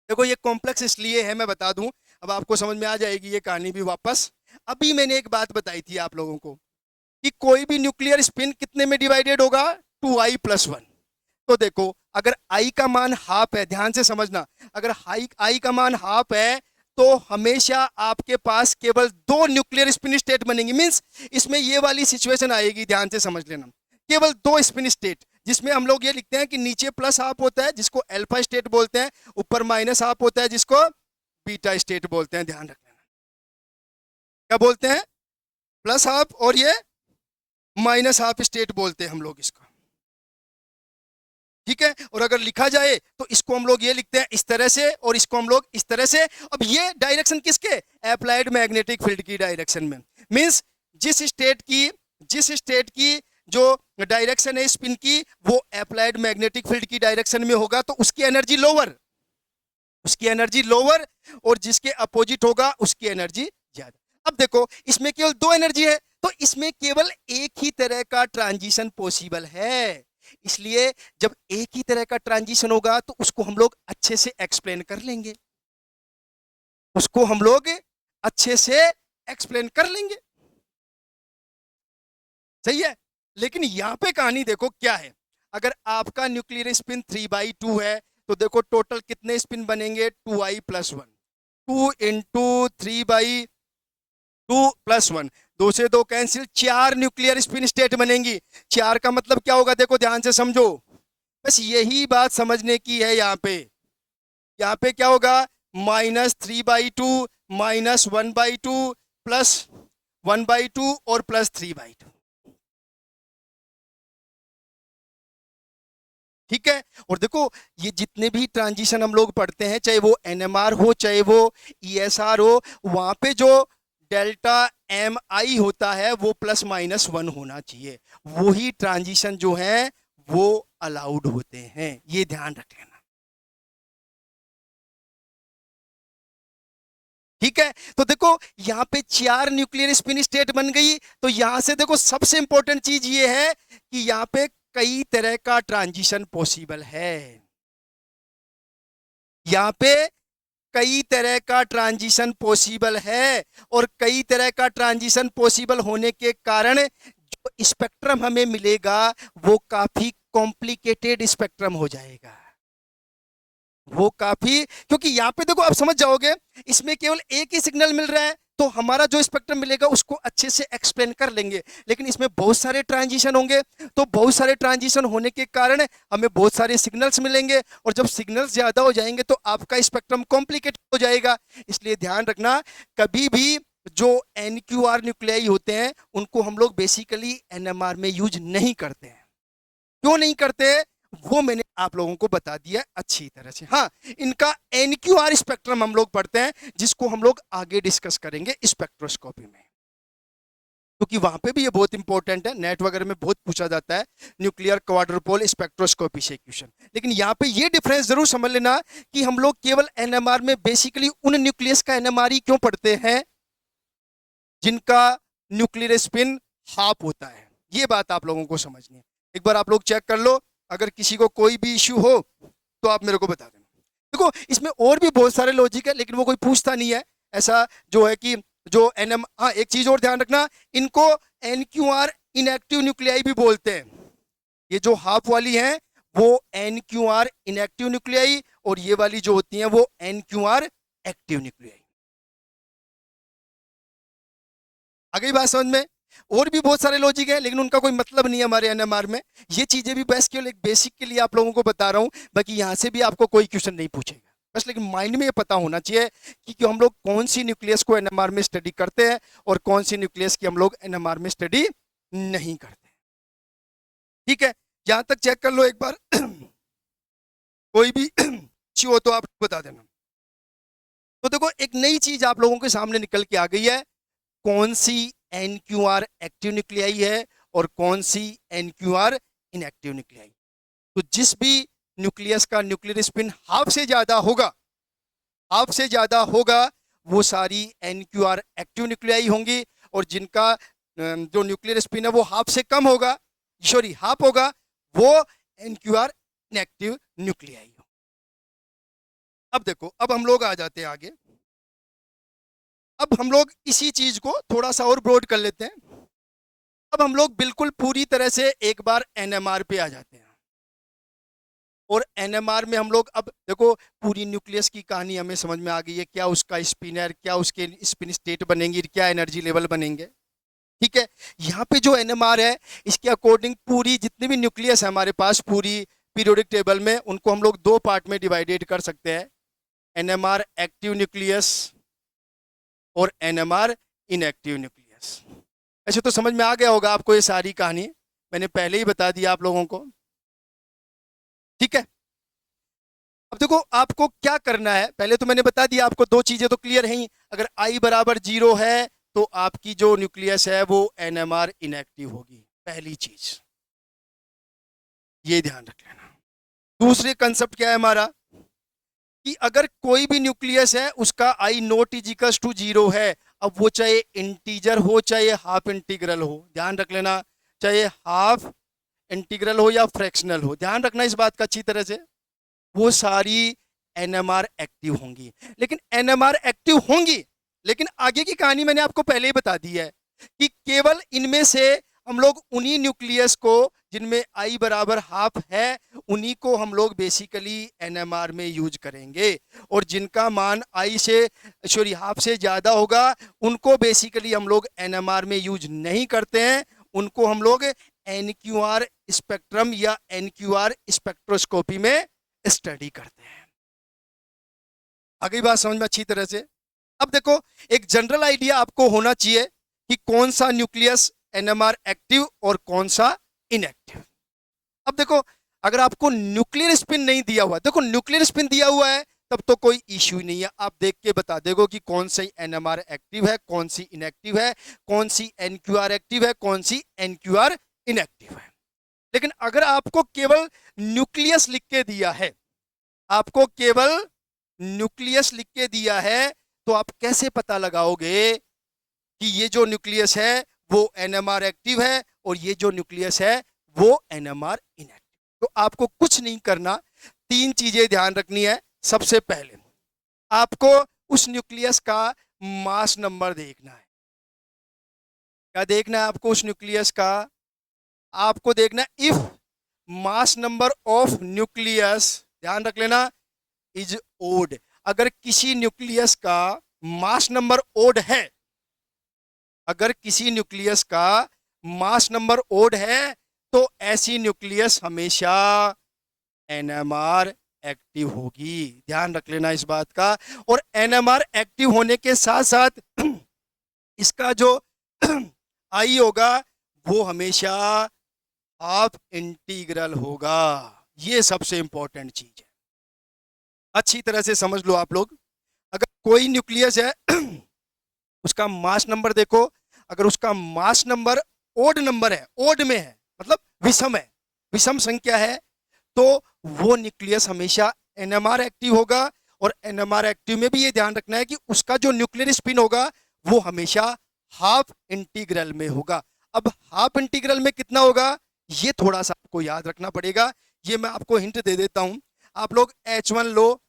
देखो ये कॉम्प्लेक्स इसलिए है, मैं बता दूं, अब आपको समझ में आ जाएगी ये कहानी भी वापस। अभी मैंने एक बात बताई थी आप लोगों को कि कोई भी न्यूक्लियर स्पिन कितने में डिवाइडेड होगा? 2i+1। तो देखो अगर आई का मान हाफ है, ध्यान से समझना, अगर आई का मान हाफ है तो हमेशा आपके पास केवल दो न्यूक्लियर स्पिन स्टेट बनेंगी। मींस इसमें ये वाली सिचुएशन आएगी, ध्यान से समझ लेना, केवल दो स्पिन स्टेट, जिसमें हम लोग ये लिखते हैं कि नीचे प्लस हाफ होता है जिसको अल्फा स्टेट बोलते हैं, ऊपर माइनस हाफ होता है जिसको बीटा स्टेट बोलते हैं। ध्यान रख लेना, क्या बोलते हैं? प्लस हाफ और ये माइनस हाफ स्टेट बोलते हैं हम लोग इसको, ठीक है। और अगर लिखा जाए तो इसको हम लोग ये लिखते हैं इस तरह से और इसको हम लोग इस तरह से। अब ये डायरेक्शन किसके? अप्लाइड मैग्नेटिक फील्ड की डायरेक्शन में। मींस जिस स्टेट की जो डायरेक्शन है स्पिन की वो अप्लाइड मैग्नेटिक फील्ड की डायरेक्शन में होगा तो उसकी एनर्जी लोअर, उसकी एनर्जी लोअर, और जिसके अपोजिट होगा उसकी एनर्जी ज्यादा। अब देखो इसमें केवल दो एनर्जी है, तो इसमें केवल एक ही तरह का ट्रांजिशन पॉसिबल है। इसलिए जब एक ही तरह का ट्रांजिशन होगा तो उसको हम लोग अच्छे से एक्सप्लेन कर लेंगे, उसको हम लोग अच्छे से एक्सप्लेन कर लेंगे। सही है। लेकिन यहां पे कहानी देखो क्या है। अगर आपका न्यूक्लियर स्पिन 3/2 है तो देखो टोटल कितने स्पिन बनेंगे, 2i+1, 2 × 3/2+1, दो से दो कैंसिल, 4 न्यूक्लियर स्पिन स्टेट बनेंगी। 4 का मतलब क्या होगा, देखो ध्यान से समझो, बस यही बात समझने की है। यहाँ पे क्या होगा, -3/2 -1/2 +1/2 और +3/2। ठीक है। और देखो ये जितने भी ट्रांजिशन हम लोग पढ़ते हैं, चाहे वो एनएमआर हो चाहे वो ईएसआर हो, वहां पे जो डेल्टा एम आई होता है वो +-1 होना चाहिए। वही ट्रांजिशन जो है वो अलाउड होते हैं, ये ध्यान रख लेना। ठीक है। तो देखो यहां पे 4 न्यूक्लियर स्पिन स्टेट बन गई, तो यहां से देखो सबसे इंपॉर्टेंट चीज ये है कि यहां पे कई तरह का ट्रांजिशन पॉसिबल है। यहां पे कई तरह का ट्रांजिशन पॉसिबल है, और कई तरह का ट्रांजिशन पॉसिबल होने के कारण जो स्पेक्ट्रम हमें मिलेगा वो काफी कॉम्प्लिकेटेड स्पेक्ट्रम हो जाएगा। वो काफी, क्योंकि यहां पे देखो आप समझ जाओगे, इसमें केवल एक ही सिग्नल मिल रहा है तो हमारा जो स्पेक्ट्रम मिलेगा उसको अच्छे से एक्सप्लेन कर लेंगे। लेकिन इसमें बहुत सारे ट्रांजिशन होंगे, तो बहुत सारे ट्रांजिशन होने के कारण हमें बहुत सारे सिग्नल्स मिलेंगे, और जब सिग्नल्स ज्यादा हो जाएंगे तो आपका स्पेक्ट्रम कॉम्प्लिकेट हो जाएगा। इसलिए ध्यान रखना, कभी भी जो NQR न्यूक्लियाई होते हैं उनको हम लोग बेसिकली NMR में यूज नहीं करते हैं। क्यों नहीं करते, वो मैंने आप लोगों को बता दिया अच्छी तरह से। हाँ, इनका NQR स्पेक्ट्रम हम लोग पढ़ते हैं, जिसको हम लोग आगे डिस्कस करेंगे स्पेक्ट्रोस्कोपी में, क्योंकि वहां पे भी ये बहुत इंपॉर्टेंट है, नेट वगैरह में बहुत पूछा जाता है न्यूक्लियर क्वाड्रुपोल स्पेक्ट्रोस्कोपी से क्वेश्चन। लेकिन यहाँ पे ये डिफरेंस जरूर समझ लेना कि हम लोग केवल NMR में बेसिकली उन न्यूक्लियस का NMR ही क्यों पढ़ते हैं जिनका न्यूक्लियर स्पिन हाफ होता है। ये बात आप लोगों को समझनी है। एक बार आप लोग चेक कर लो, अगर किसी को कोई भी इश्यू हो तो आप मेरे को बता देना। देखो इसमें और भी बहुत सारे लॉजिक है, लेकिन वो कोई पूछता नहीं है ऐसा जो है कि जो एनएम, हाँ एक चीज और ध्यान रखना, इनको NQR इनएक्टिव न्यूक्लियाई भी बोलते हैं। ये जो हाफ वाली हैं वो NQR इनएक्टिव न्यूक्लियाई, और ये वाली जो होती हैं वो NQR एक्टिव न्यूक्लियाई। आ गई बात समझ में। और भी बहुत सारे लॉजिक है, लेकिन उनका कोई मतलब नहीं है हमारे एनएमआर में। ये चीजें भी बस केवल एक बेसिक के लिए आप लोगों को बता रहा हूं, बाकी यहां से भी आपको कोई क्वेश्चन नहीं पूछेगा बस। लेकिन माइंड में ये पता होना चाहिए कि हम लोग कौन सी न्यूक्लियस को एनएमआर में स्टडी करते हैं और कौन सी न्यूक्लियस की हम लोग एनएमआर में स्टडी नहीं करते। ठीक है, यहां तक चेक कर लो एक बार। कोई भी इश्यू हो तो आप बता देना। तो देखो एक नई चीज आप लोगों के सामने निकल के आ गई है, कौन सी NQR एक्टिव न्यूक्लियाई है और कौन सी NQR इनएक्टिव न्यूक्लियाई। तो जिस भी न्यूक्लियस का न्यूक्लियर स्पिन हाफ से ज्यादा होगा, हाफ से ज्यादा होगा, वो सारी NQR एक्टिव न्यूक्लियाई होंगी, और जिनका जो न्यूक्लियर स्पिन है वो हाफ से कम होगा, सॉरी हाफ होगा, वो NQR इनएक्टिव न्यूक्लियाई हो। अब देखो, अब हम लोग आ जाते हैं आगे। अब हम लोग इसी चीज को थोड़ा सा और ब्रॉड कर लेते हैं। अब हम लोग बिल्कुल पूरी तरह से एक बार NMR पे आ जाते हैं, और NMR में हम लोग अब देखो पूरी न्यूक्लियस की कहानी हमें समझ में आ गई है, क्या उसका स्पिनर, क्या उसके स्पिन स्टेट बनेंगी, क्या एनर्जी लेवल बनेंगे। ठीक है। यहाँ पे जो NMR है इसके अकॉर्डिंग पूरी जितनी भी न्यूक्लियस है हमारे पास पूरी पीरियोडिक टेबल में, उनको हम लोग दो पार्ट में डिवाइडेड कर सकते हैं, NMR एक्टिव न्यूक्लियस और NMR इनएक्टिव न्यूक्लियस। ऐसे तो समझ में आ गया होगा आपको ये सारी कहानी, मैंने पहले ही बता दिया आप लोगों को। ठीक है। अब देखो आपको क्या करना है, पहले तो मैंने बता दिया आपको, दो चीजें तो क्लियर हैं ही। अगर I बराबर 0 है तो आपकी जो न्यूक्लियस है वो NMR इनएक्टिव होगी, पहली चीज ये ध्यान रख लेना। दूसरे कंसेप्ट क्या है हमारा, कि अगर कोई भी न्यूक्लियस है उसका आई नोट इज इक्वल टू 0 है, अब वो चाहे इंटीजर हो चाहे हाफ इंटीग्रल हो, ध्यान रख लेना, चाहे हाफ इंटीग्रल हो या फ्रैक्शनल हो, ध्यान रखना इस बात का अच्छी तरह से, वो सारी एनएमआर एक्टिव होंगी। लेकिन एनएमआर एक्टिव होंगी, लेकिन आगे की कहानी मैंने आपको पहले ही बता दी है कि केवल इनमें से हम लोग उन्हीं न्यूक्लियस को जिनमें आई बराबर हाफ है उन्हीं को हम लोग बेसिकली एनएमआर में यूज करेंगे, और जिनका मान आई से सॉरी हाफ से ज्यादा होगा उनको बेसिकली हम लोग एनएमआर में यूज नहीं करते हैं, उनको हम लोग एनक्यूआर स्पेक्ट्रम या एनक्यूआर स्पेक्ट्रोस्कोपी में स्टडी करते हैं। आगे बात समझ में अच्छी तरह से। अब देखो एक जनरल आइडिया आपको होना चाहिए कि कौन सा न्यूक्लियस एनएमआर एक्टिव और कौन सा इनएक्टिव। अब देखो अगर आपको न्यूक्लियर स्पिन नहीं दिया हुआ, देखो न्यूक्लियर स्पिन दिया हुआ है तब तो कोई इश्यू नहीं है, आप देख के बता देगो कि कौन सी एनएमआर एक्टिव है कौन सी इनएक्टिव है, कौन सी एनक्यूआर एक्टिव है कौन सी एनक्यूआर इनएक्टिव है। लेकिन अगर आपको केवल न्यूक्लियस लिख के दिया है, आपको केवल न्यूक्लियस लिख के दिया है, तो आप कैसे पता लगाओगे कि ये जो न्यूक्लियस है वो एनएमआर एक्टिव है और ये जो न्यूक्लियस है वो एनएमआर इनएक्टिव? तो आपको कुछ नहीं करना, तीन चीजें ध्यान रखनी है। सबसे पहले आपको उस न्यूक्लियस का मास नंबर देखना है। क्या देखना है आपको उस न्यूक्लियस का? आपको देखना है if mass number of nucleus, ध्यान रख लेना, इज ओड। अगर किसी न्यूक्लियस का मास नंबर ओड है, अगर किसी न्यूक्लियस का मास नंबर ओड है तो ऐसी न्यूक्लियस हमेशा एनएमआर एक्टिव होगी, ध्यान रख लेना इस बात का। और एनएमआर एक्टिव होने के साथ साथ इसका जो आई होगा वो हमेशा हाफ इंटीग्रल होगा, ये सबसे इंपॉर्टेंट चीज है, अच्छी तरह से समझ लो आप लोग। अगर कोई न्यूक्लियस है उसका मास नंबर देखो, अगर उसका मास नंबर ओड नंबर है, ओड में है मतलब विषम है, विषम संख्या है, तो वो न्यूक्लियस हमेशा एनएमआर एक्टिव होगा। और एनएमआर एक्टिव में भी ये ध्यान रखना है कि उसका जो न्यूक्लियर स्पिन होगा वो हमेशा हाफ इंटीग्रल में होगा। अब हाफ इंटीग्रल में कितना होगा ये थोड़ा सा आपको याद रखना पड़ेगा, ये मैं आपको हिंट दे देता हूं। आप लोग H1 लो,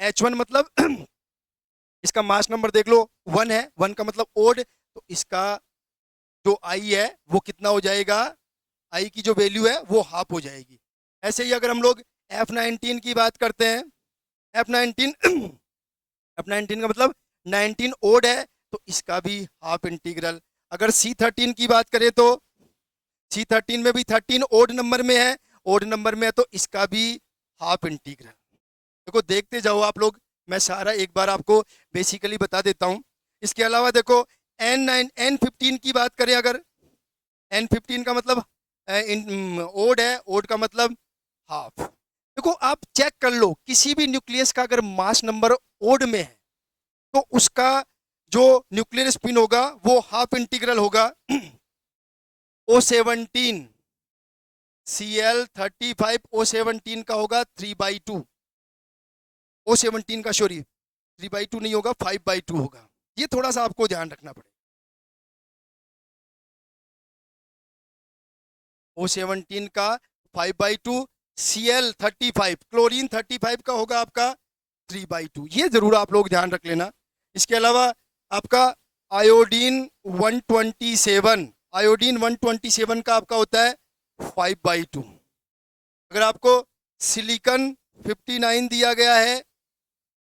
H1 मतलब इसका मास नंबर देख लो 1 है, 1 का मतलब ओड, तो इसका जो आई है वो कितना हो जाएगा, आई की जो वैल्यू है वो हाफ हो जाएगी। ऐसे ही अगर हम लोग F19 की बात करते हैं, F19 F19 का मतलब 19 ओड है तो इसका भी हाफ इंटीग्रल। अगर C13 की बात करें तो C13 में भी 13 ओड नंबर में है, ओड नंबर में है तो इसका भी हाफ इंटीग्रल। देखो देखते जाओ आप लोग, मैं सारा एक बार आपको बेसिकली बता देता हूं। इसके अलावा देखो N15 की बात करें, अगर N15 का मतलब ओड है, ओड का मतलब हाफ। देखो आप चेक कर लो किसी भी न्यूक्लियस का अगर मास नंबर ओड में है तो उसका जो न्यूक्लियर स्पिन होगा वो हाफ इंटीग्रल होगा O17 Cl35 O17 का होगा 3/2, O17 का सॉरी 3/2 नहीं होगा 5/2 होगा, ये थोड़ा सा आपको ध्यान रखना पड़ेगा। O17 का 5/2, Cl35 क्लोरीन 35 का होगा आपका 3/2, ये जरूर आप लोग ध्यान रख लेना। इसके अलावा आपका आयोडीन 127, आयोडीन 127 का आपका होता है 5/2। अगर आपको सिलिकॉन 59 दिया गया है,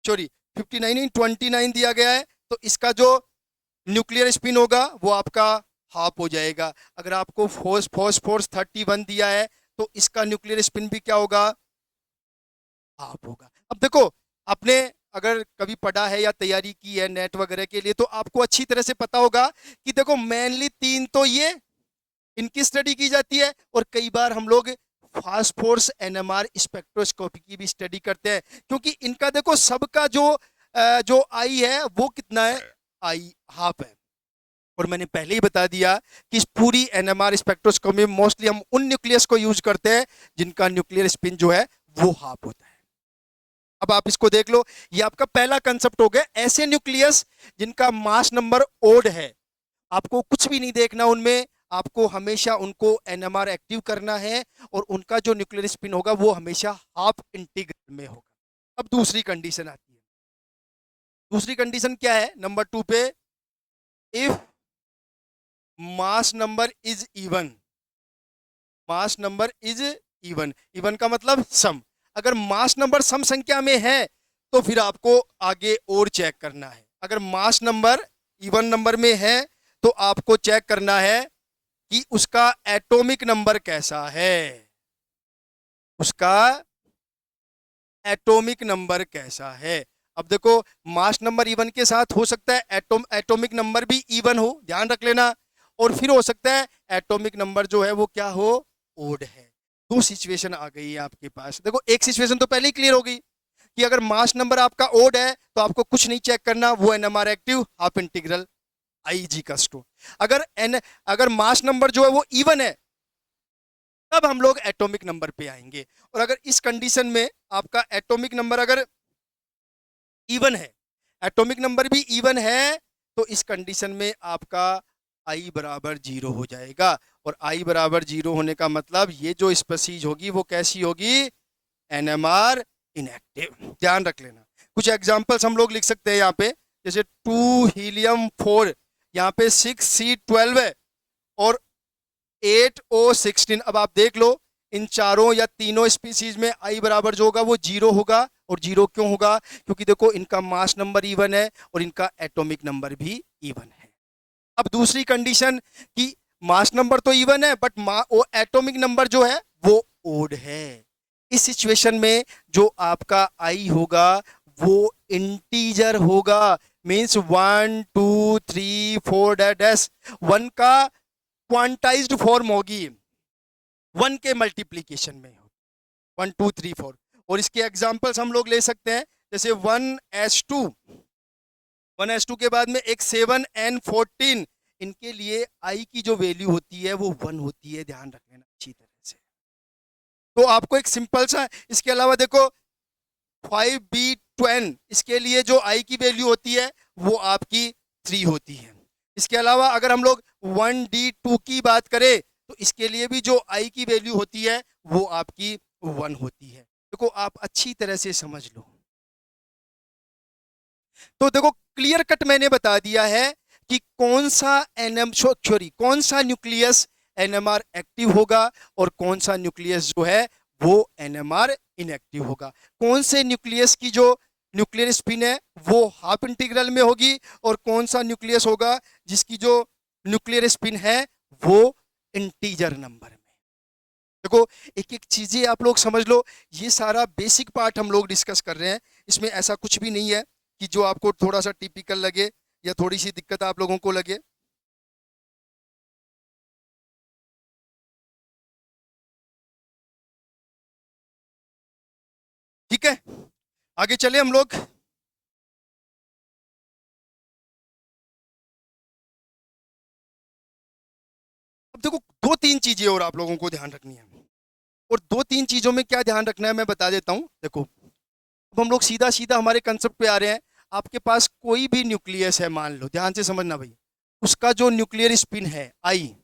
सॉरी 59 नहीं 29 दिया गया है, तो इसका जो न्यूक्लियर स्पिन होगा वो आपका हाफ हो जाएगा। अगर आपको फॉस्फोरस 31 दिया है तो इसका न्यूक्लियर स्पिन भी क्या होगा, हाफ होगा। अब देखो आपने अगर कभी पढ़ा है या तैयारी की है नेट वगैरह के लिए तो आपको अच्छी तरह से पता होगा कि देखो मेनली तीन तो ये इनकी स्टडी की जाती है, और कई बार हम लोग फास्फोरस एनएमआर स्पेक्ट्रोस्कोपी की भी स्टडी करते हैं, क्योंकि इनका देखो सबका जो आई है वो कितना है, आई हाफ है। और मैंने पहले ही बता दिया कि इस पूरी एनएमआर स्पेक्ट्रोस्कोपी में मोस्टली हम उन न्यूक्लियस को यूज करते हैं जिनका न्यूक्लियर स्पिन जो है वो हाफ होता है। अब आप इसको देख लो, ये आपका पहला कंसेप्ट हो गया। ऐसे न्यूक्लियस जिनका मास नंबर ओड है, आपको कुछ भी नहीं देखना उनमें, आपको हमेशा उनको एनएमआर एक्टिव करना है और उनका जो न्यूक्लियर स्पिन होगा वो हमेशा हाफ इंटीग्रल में होगा। अब दूसरी कंडीशन आती है। दूसरी कंडीशन क्या है नंबर 2 पे? If mass number is even, mass number is even, even का मतलब सम। अगर मास नंबर सम संख्या में है तो फिर आपको आगे और चेक करना है। अगर मास नंबर इवन नंबर में है तो आपको चेक करना है कि उसका एटॉमिक नंबर कैसा है, उसका एटॉमिक नंबर कैसा है। अब देखो, मास नंबर इवन के साथ हो सकता है एटॉमिक नंबर भी इवन हो, ध्यान रख लेना, और फिर हो सकता है एटॉमिक नंबर जो है वो क्या हो, ओड है। दो सिचुएशन आ गई है आपके पास। देखो, एक सिचुएशन तो पहले ही क्लियर हो गई कि अगर मास नंबर आपका ओड है तो आपको कुछ नहीं चेक करना, वो NMR active half integral IG का स्टो। अगर मास नंबर जो है वो इवन है तब हम लोग एटॉमिक नंबर पे आएंगे। और अगर इस कंडीशन में आपका एटॉमिक नंबर अगर इवन है, एटॉमिक नंबर भी इवन है, तो इस कंडीशन में आपका आई बराबर 0 हो जाएगा। और आई बराबर 0 होने का मतलब ये जो स्पीशीज होगी वो कैसी होगी, एनएमआर इनएक्टिव। ध्यान रख लेना। कुछ एग्जांपल्स हम लोग लिख सकते हैं यहाँ पे, जैसे 2 हीलियम 4, यहाँ पे 6C12 है और 8O16। अब आप देख लो, इन चारों या तीनों स्पीसीज में आई बराबर जो होगा वो 0 होगा। और 0 क्यों होगा, क्योंकि देखो इनका मास नंबर इवन है और इनका एटॉमिक नंबर भी इवन है। अब दूसरी कंडीशन कि मास नंबर तो इवन है बट वो एटॉमिक नंबर जो है वो ओड है। इस सिचुएशन में जो आपका आई होगा वो इंटीजर होगा, मींस 1 2 3 4 डैश 1 का क्वांटाइज्ड फॉर्म होगी, 1 के मल्टीप्लीकेशन में, 1 2 3 4। और इसके एग्जांपल्स हम लोग ले सकते हैं, जैसे 1s2, 1s2 के बाद में एक 7n14, इनके लिए आई की जो वैल्यू होती है वो 1 होती है, ध्यान रख लेना अच्छी तरह से। तो आपको एक सिंपल सा, इसके अलावा देखो 5b12, इसके लिए जो आई की वैल्यू होती है वो आपकी 3 होती है। इसके अलावा अगर हम लोग 1d2 की बात करें तो इसके लिए भी जो आई की वैल्यू होती है वो आपकी 1 होती है। देखो, आप अच्छी तरह से समझ लो। तो देखो, क्लियर कट मैंने बता दिया है कि कौन सा कौन सा न्यूक्लियस एनएमआर एक्टिव होगा और कौन सा न्यूक्लियस जो है वो एनएमआर इनएक्टिव होगा। कौन से न्यूक्लियस की जो न्यूक्लियर स्पिन है वो हाफ इंटीग्रल में होगी और कौन सा न्यूक्लियस होगा जिसकी जो न्यूक्लियर स्पिन है वो इंटीजर नंबर में। देखो, एक एक चीजें आप लोग समझ लो, ये सारा बेसिक पार्ट हम लोग डिस्कस कर रहे हैं। इसमें ऐसा कुछ भी नहीं है कि जो आपको थोड़ा सा टिपिकल लगे या थोड़ी सी दिक्कत आप लोगों को लगे। ठीक है, आगे चले हम लोग। अब देखो, दो तीन चीजें और आप लोगों को ध्यान रखनी है, और दो तीन चीजों में क्या ध्यान रखना है मैं बता देता हूं। देखो, अब हम लोग सीधा सीधा हमारे कंसेप्ट पे आ रहे हैं। आपके पास कोई भी न्यूक्लियस है, मान लो, ध्यान से समझना भाई, उसका जो न्यूक्लियर स्पिन है आई,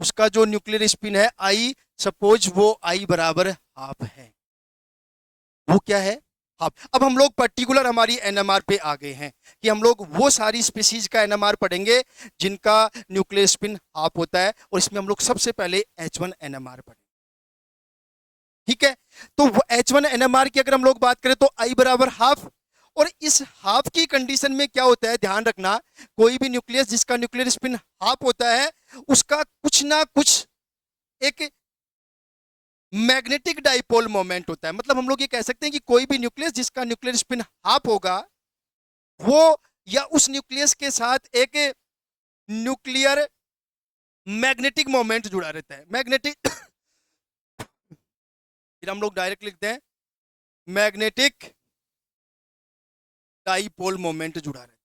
उसका जो न्यूक्लियर स्पिन है आई, सपोज वो आई बराबर हाफ है, वो क्या है, हाफ। अब हम लोग पर्टिकुलर हमारी एनएमआर पे आ गए हैं कि हम लोग वो सारी स्पीसीज का एनएमआर पढ़ेंगे जिनका न्यूक्लियर स्पिन हाफ होता है, और इसमें हम लोग सबसे पहले H1 एनएमआर पढ़ेंगे। ठीक है, तो H1 एनएमआर की अगर हम लोग बात करें तो आई बराबर हाफ, और इस हाफ की कंडीशन में क्या होता है, ध्यान रखना, कोई भी न्यूक्लियस जिसका न्यूक्लियर स्पिन हाफ होता है उसका कुछ ना कुछ एक मैग्नेटिक डाइपोल मोमेंट होता है। मतलब हम लोग ये कह सकते हैं कि कोई भी न्यूक्लियस जिसका न्यूक्लियर स्पिन हाफ होगा वो, या उस न्यूक्लियस के साथ एक न्यूक्लियर मैग्नेटिक मोमेंट जुड़ा रहता है। मैग्नेटिक फिर हम लोग डायरेक्ट लिखते हैं मैग्नेटिक डाइपोल मोमेंट जुड़ा रहता है।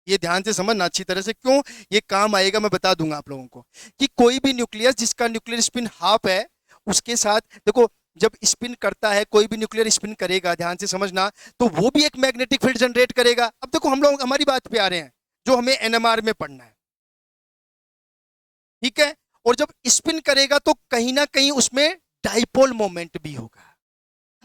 ये ध्यान से समझना अच्छी तरह से, क्यों ये काम आएगा मैं बता दूंगा आप लोगों को, कि कोई भी न्यूक्लियस जिसका न्यूक्लियर स्पिन हाफ है उसके साथ, देखो जब स्पिन करता है, कोई भी न्यूक्लियर स्पिन करेगा, ध्यान से समझना, तो वो भी एक मैग्नेटिक फील्ड जनरेट करेगा। अब देखो हम लोग हमारी बात पे आ रहे हैं जो हमें एनएमआर में पढ़ना है, ठीक है। और जब स्पिन करेगा तो कहीं ना कहीं उसमें डाइपोल मोमेंट भी होगा।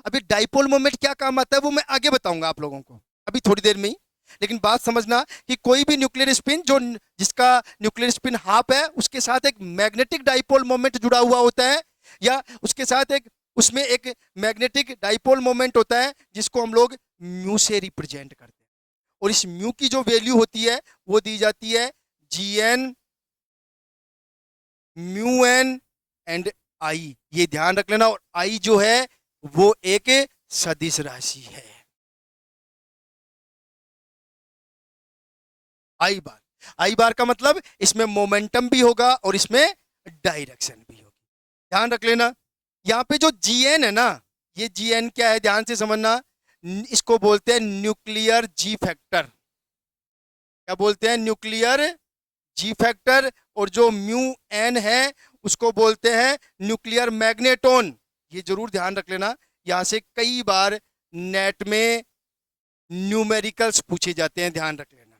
अभी डाइपोल मोमेंट क्या काम आता है वो मैं आगे बताऊंगा आप लोगों को, अभी थोड़ी देर में ही। लेकिन बात समझना कि कोई भी न्यूक्लियर स्पिन जो जिसका न्यूक्लियर स्पिन हाफ है, उसके साथ एक मैग्नेटिक डाइपोल मोमेंट जुड़ा हुआ होता है, या उसके साथ एक उसमें एक मैग्नेटिक डाइपोल मोमेंट होता है जिसको हम लोग म्यू से रिप्रेजेंट करते हैं। और इस म्यू की जो वैल्यू होती है वो दी जाती है GN mu N and I, ये ध्यान रख लेना। और आई जो है वो एक सदिश राशि है, आई बार। आई बार का मतलब इसमें मोमेंटम भी होगा और इसमें डायरेक्शन भी होगी, ध्यान रख लेना। यहां पे जो GN है ना, ये GN क्या है ध्यान से समझना, इसको बोलते हैं न्यूक्लियर जी फैक्टर। क्या बोलते हैं? न्यूक्लियर जी फैक्टर। और जो म्यू एन है उसको बोलते हैं न्यूक्लियर मैग्नेटोन। ये जरूर ध्यान रख लेना, यहां से कई बार नेट में न्यूमेरिकल्स पूछे जाते हैं, ध्यान रख लेना।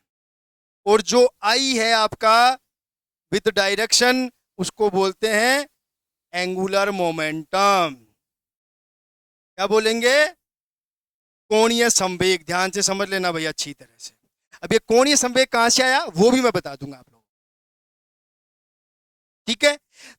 और जो आई है आपका विद डायरेक्शन, उसको बोलते हैं एंगुलर मोमेंटम। क्या बोलेंगे? कोणीय संवेग। ध्यान से समझ लेना भैया अच्छी तरह से। अब ये कोणीय संवेग कहां से आया वो भी मैं बता दूंगा आप लोगों को, ठीक है।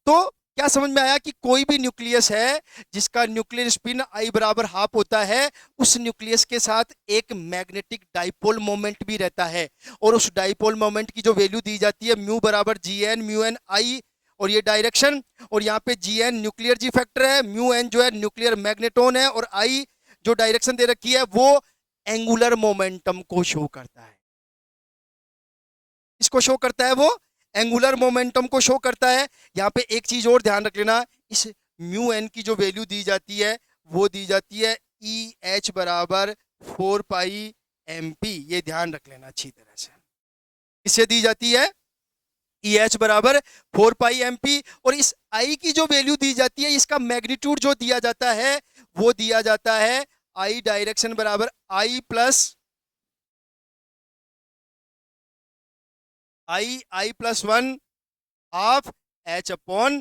तो क्या समझ में आया कि कोई भी न्यूक्लियस है जिसका न्यूक्लियर स्पिन आई बराबर हाफ होता है, उस न्यूक्लियस के साथ एक मैग्नेटिक डाइपोल मोमेंट भी रहता है। और उस डाइपोल मोमेंट की जो वैल्यू दी जाती है म्यू बराबर GN म्यू एन आई, और ये डायरेक्शन। और यहाँ पे GN न्यूक्लियर जी फैक्टर है, म्यू एन जो है न्यूक्लियर मैग्नेटोन है, और आई जो डायरेक्शन दे रखी है वो एंगुलर मोमेंटम को शो करता है। इसको शो करता है वो एंगुलर मोमेंटम को शो करता है। यहां पे एक चीज और ध्यान रख लेना, इस म्यू एन की जो वैल्यू दी जाती है वो दी जाती है EH बराबर 4 पाई MP। ये ध्यान रख लेना अच्छी तरह से, इससे दी जाती है EH बराबर 4 पाई MP। और इस I की जो वैल्यू दी जाती है, इसका मैग्नीट्यूड जो दिया जाता है वो दिया जाता है I डायरेक्शन बराबर I plus 1 half H upon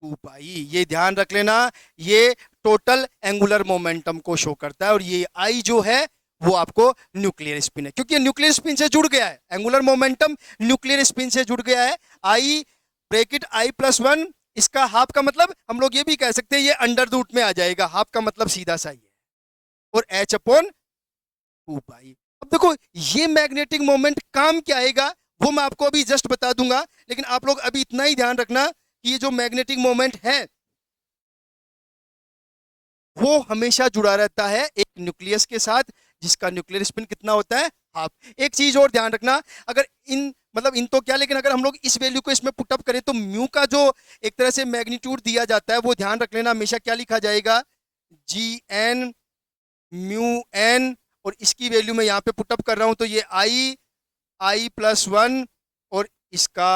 2 पाई। ये ध्यान रख लेना, ये टोटल एंगुलर मोमेंटम को शो करता है। और ये I जो है वो आपको न्यूक्लियर स्पिन है, क्योंकि न्यूक्लियर स्पिन से जुड़ गया है, एंगुलर मोमेंटम न्यूक्लियर स्पिन से जुड़ गया है। I ब्रैकेट I प्लस 1, इसका हाफ का मतलब हम लोग ये भी कह सकते हैं ये अंडर रूट में आ जाएगा, हाफ का मतलब सीधा सा ही है, और H अपॉन 2 पाई। अब देखो ये मैग्नेटिक मोमेंट काम क्या आएगा वो मैं आपको अभी जस्ट बता दूंगा, लेकिन आप लोग अभी इतना ही ध्यान रखना कि ये जो मैग्नेटिक मोमेंट है वो हमेशा जुड़ा रहता है एक न्यूक्लियस के साथ जिसका न्यूक्लियर स्पिन कितना होता है? हाफ। एक चीज और ध्यान रखना, अगर इन मतलब इन तो क्या, लेकिन अगर हम लोग इस वैल्यू को इसमें पुटअप करें तो म्यू का जो एक तरह से मैग्नीट्यूड दिया जाता है वो ध्यान रख लेना हमेशा क्या लिखा जाएगा? GN mu N. और इसकी वैल्यू मैं यहाँ पे पुटअप कर रहा हूं तो ये I प्लस 1 और इसका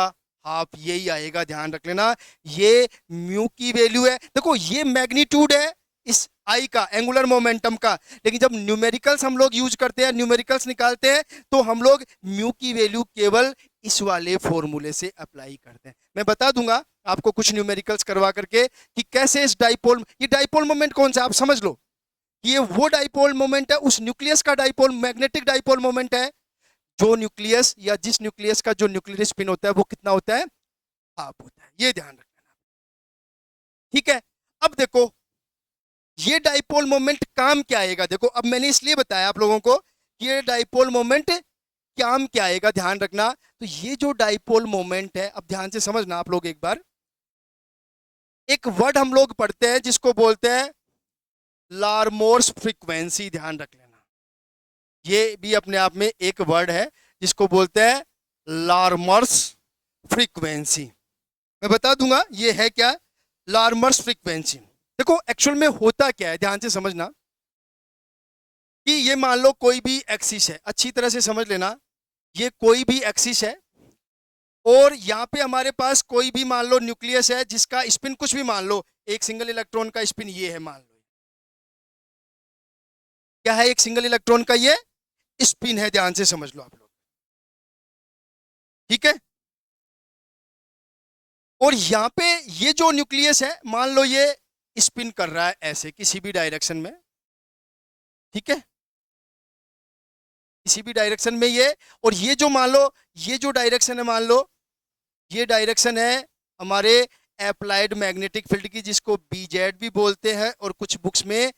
हाफ यही आएगा, ध्यान रख लेना। ये म्यू की वैल्यू है, देखो ये मैग्नीट्यूड है इस आई का, एंगुलर मोमेंटम का। लेकिन जब न्यूमेरिकल्स हम लोग यूज करते हैं, न्यूमेरिकल्स निकालते हैं, तो हम लोग म्यू की वैल्यू केवल इस वाले फॉर्मूले से अप्लाई करते हैं। मैं बता दूंगा आपको कुछ न्यूमेरिकल्स करवा करके कि कैसे इस डाइपोल, ये डाइपोल मोमेंट कौन सा आप समझ लो कि ये वो डाइपोल मोमेंट है, उस न्यूक्लियस का डाइपोल, मैग्नेटिक डाइपोल मोमेंट है जो न्यूक्लियस या जिस न्यूक्लियस का जो न्यूक्लियर स्पिन होता है वो कितना होता है? हाफ होता है। ये ध्यान रखना, ठीक है। अब देखो ये डाइपोल मोमेंट काम क्या आएगा, देखो अब मैंने इसलिए बताया आप लोगों को कि ये डाइपोल मोमेंट काम क्या आएगा, ध्यान रखना। तो ये जो डाइपोल मोमेंट है, अब ध्यान से समझना आप लोग एक बार, एक वर्ड हम लोग पढ़ते हैं जिसको बोलते हैं लारमोर्स फ्रीक्वेंसी, ध्यान रख लेना। ये भी अपने आप में एक वर्ड है जिसको बोलते हैं लारमर्स फ्रीक्वेंसी। मैं बता दूंगा ये है क्या, लारमर्स फ्रीक्वेंसी। देखो एक्चुअल में होता क्या है, ध्यान से समझना कि ये मान लो कोई भी एक्सिस है, अच्छी तरह से समझ लेना, ये कोई भी एक्सिस है और यहाँ पे हमारे पास कोई भी मान लो न्यूक्लियस है जिसका स्पिन कुछ भी मान लो, एक सिंगल इलेक्ट्रॉन का स्पिन ये है, मान लो क्या है, एक सिंगल इलेक्ट्रॉन का ये स्पिन है, ध्यान से समझ लो आप लोग, ठीक है। और यहाँ पे ये जो न्यूक्लियस है मान लो ये स्पिन कर रहा है ऐसे किसी भी डायरेक्शन में, ठीक है, किसी भी डायरेक्शन में ये, और ये जो मान लो ये जो डायरेक्शन है मान लो ये डायरेक्शन है हमारे अप्लाइड मैग्नेटिक फील्ड की, जिसको बीजेड भी बोलते हैं और कुछ बुक्स में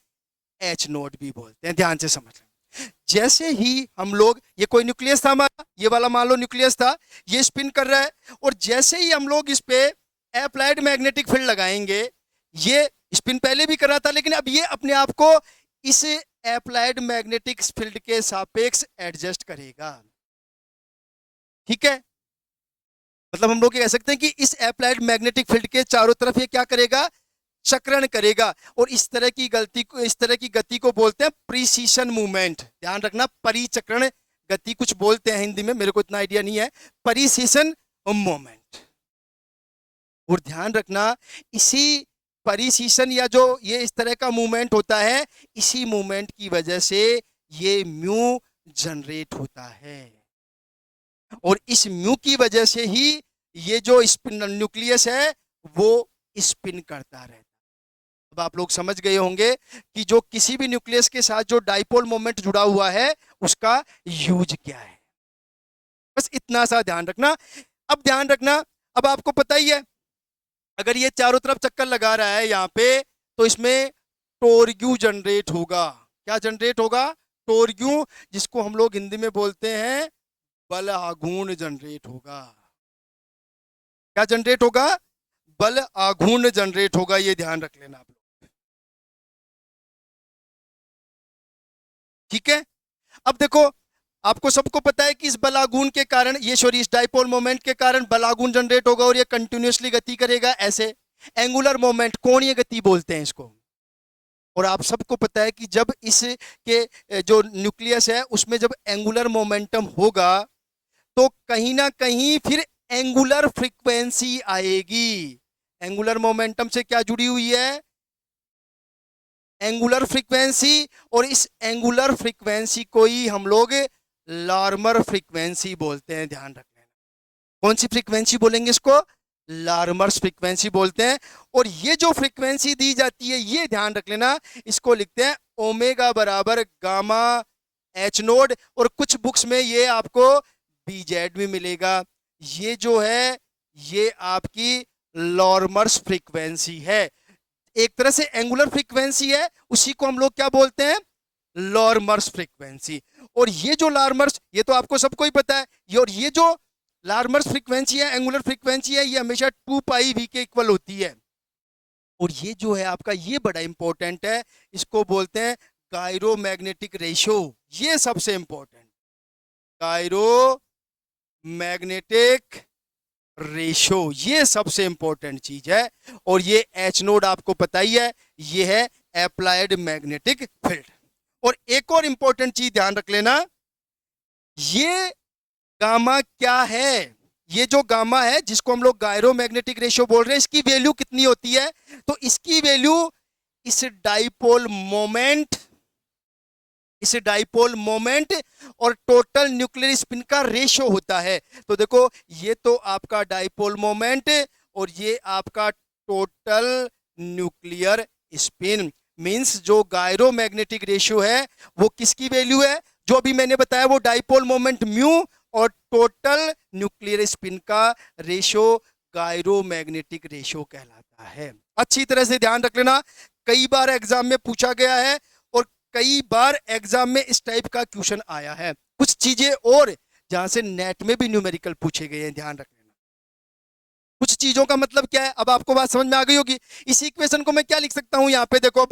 एच नोट भी बोलते हैं, ध्यान से समझ लें। जैसे ही हम लोग, ये कोई न्यूक्लियस था हमारा, ये वाला मान लो न्यूक्लियस था, ये स्पिन कर रहा है, और जैसे ही हम लोग इस पे अप्लाइड मैग्नेटिक फील्ड लगाएंगे, ये स्पिन पहले भी कर रहा था लेकिन अब ये अपने आप को इस अप्लाइड मैग्नेटिक फील्ड के सापेक्ष एडजस्ट करेगा, ठीक है। मतलब हम लोग कह सकते हैं कि इस अप्लाइड मैग्नेटिक फील्ड के चारों तरफ ये क्या करेगा, चक्रण करेगा, और इस तरह की गति को बोलते हैं प्रीसीशन मूवमेंट, ध्यान रखना, परिचक्रण गति कुछ बोलते हैं हिंदी में, मेरे को इतना आइडिया नहीं है, परिसीशन मूवमेंट। और ध्यान रखना इसी परिसीशन या जो ये इस तरह का मूवमेंट होता है, इसी मूवमेंट की वजह से ये म्यू जनरेट होता है, और इस म्यू की वजह से ही ये जो स्पिन न्यूक्लियस है वो स्पिन करता रहता है। अब आप लोग समझ गए होंगे कि जो किसी भी न्यूक्लियस के साथ जो डाइपोल मोमेंट जुड़ा हुआ है उसका यूज क्या है, बस इतना सा ध्यान रखना। अब ध्यान रखना, अब आपको पता ही है अगर ये चारों तरफ चक्कर लगा रहा है यहाँ पे, तो इसमें टोरग्यू जनरेट होगा, क्या जनरेट होगा, टोरग्यू, जिसको हम लोग हिंदी में बोलते हैं बल आघूर्ण जनरेट होगा, क्या जनरेट होगा, बल आघूर्ण जनरेट होगा, ये ध्यान रख लेना आप लोग, ठीक है। अब देखो आपको सबको पता है कि इस बलागुन के कारण ये सॉरी इस डाइपोल मोमेंट के कारण बलागुन जनरेट होगा और ये कंटिन्यूअसली गति करेगा ऐसे, एंगुलर मोमेंट, कोणीय गति बोलते हैं इसको। और आप सबको पता है कि जब इस के जो न्यूक्लियस है उसमें जब एंगुलर मोमेंटम होगा तो कहीं ना कहीं फिर एंगुलर फ्रीक्वेंसी आएगी। एंगुलर मोमेंटम से क्या जुड़ी हुई है, एंगुलर फ्रीक्वेंसी, और इस एंगुलर फ्रीक्वेंसी को ही हम लोग लार्मर फ्रीक्वेंसी बोलते हैं, ध्यान रख लेना। कौन सी फ्रीक्वेंसी बोलेंगे इसको, लार्मर्स फ्रीक्वेंसी बोलते हैं। और ये जो फ्रीक्वेंसी दी जाती है ये ध्यान रख लेना, इसको लिखते हैं ओमेगा बराबर गामा एच नोड, और कुछ बुक्स में ये आपको बीजेड भी मिलेगा। ये जो है ये आपकी लार्मर्स फ्रीक्वेंसी है, एक तरह से एंगुलर फ्रीक्वेंसी है, उसी को हम लोग क्या बोलते हैं, लार्मर्स फ्रीक्वेंसी। और ये जो लार्मर्स, ये तो आपको सबको ही पता है, ये और ये जो लार्मर्स फ्रीक्वेंसी है, एंगुलर फ्रीक्वेंसी है, ये हमेशा 2πv के इक्वल होती है। और ये जो है आपका ये बड़ा इंपॉर्टेंट है, इसको बोलते हैं गायरोमैग्नेटिक रेशियो, ये सबसे इंपॉर्टेंट, गायरो मैग्नेटिक रेशो, ये सबसे इंपॉर्टेंट चीज है। और ये एच नोड आपको पता ही है, ये है अप्लाइड मैग्नेटिक फील्ड। और एक और इंपॉर्टेंट चीज ध्यान रख लेना, ये गामा क्या है, ये जो गामा है जिसको हम लोग गायरोमैग्नेटिक रेशियो बोल रहे हैं, इसकी वैल्यू कितनी होती है, तो इसकी वैल्यू इस डाइपोल मोमेंट, इस डाइपोल मोमेंट और टोटल न्यूक्लियर स्पिन का रेशियो होता है। तो देखो ये तो आपका डाइपोल मोमेंट और ये आपका टोटल न्यूक्लियर स्पिन, मींस जो गायरोमैग्नेटिक रेशियो है वो किसकी वैल्यू है, जो अभी मैंने बताया वो डाइपोल मोमेंट म्यू और टोटल न्यूक्लियर स्पिन का रेशियो गायरोमैग्नेटिक रेशियो कहलाता है। अच्छी तरह से ध्यान रख लेना, कई बार एग्जाम में पूछा गया है और कई बार एग्जाम में इस टाइप का क्वेश्चन आया है। कुछ चीजें और जहां से नेट में भी न्यूमेरिकल पूछे गए हैं, ध्यान रख लेना। कुछ चीजों का मतलब क्या है, अब आपको बात समझ में आ गई होगी। इस इक्वेशन को मैं क्या लिख सकता हूं, यहाँ पे देखो,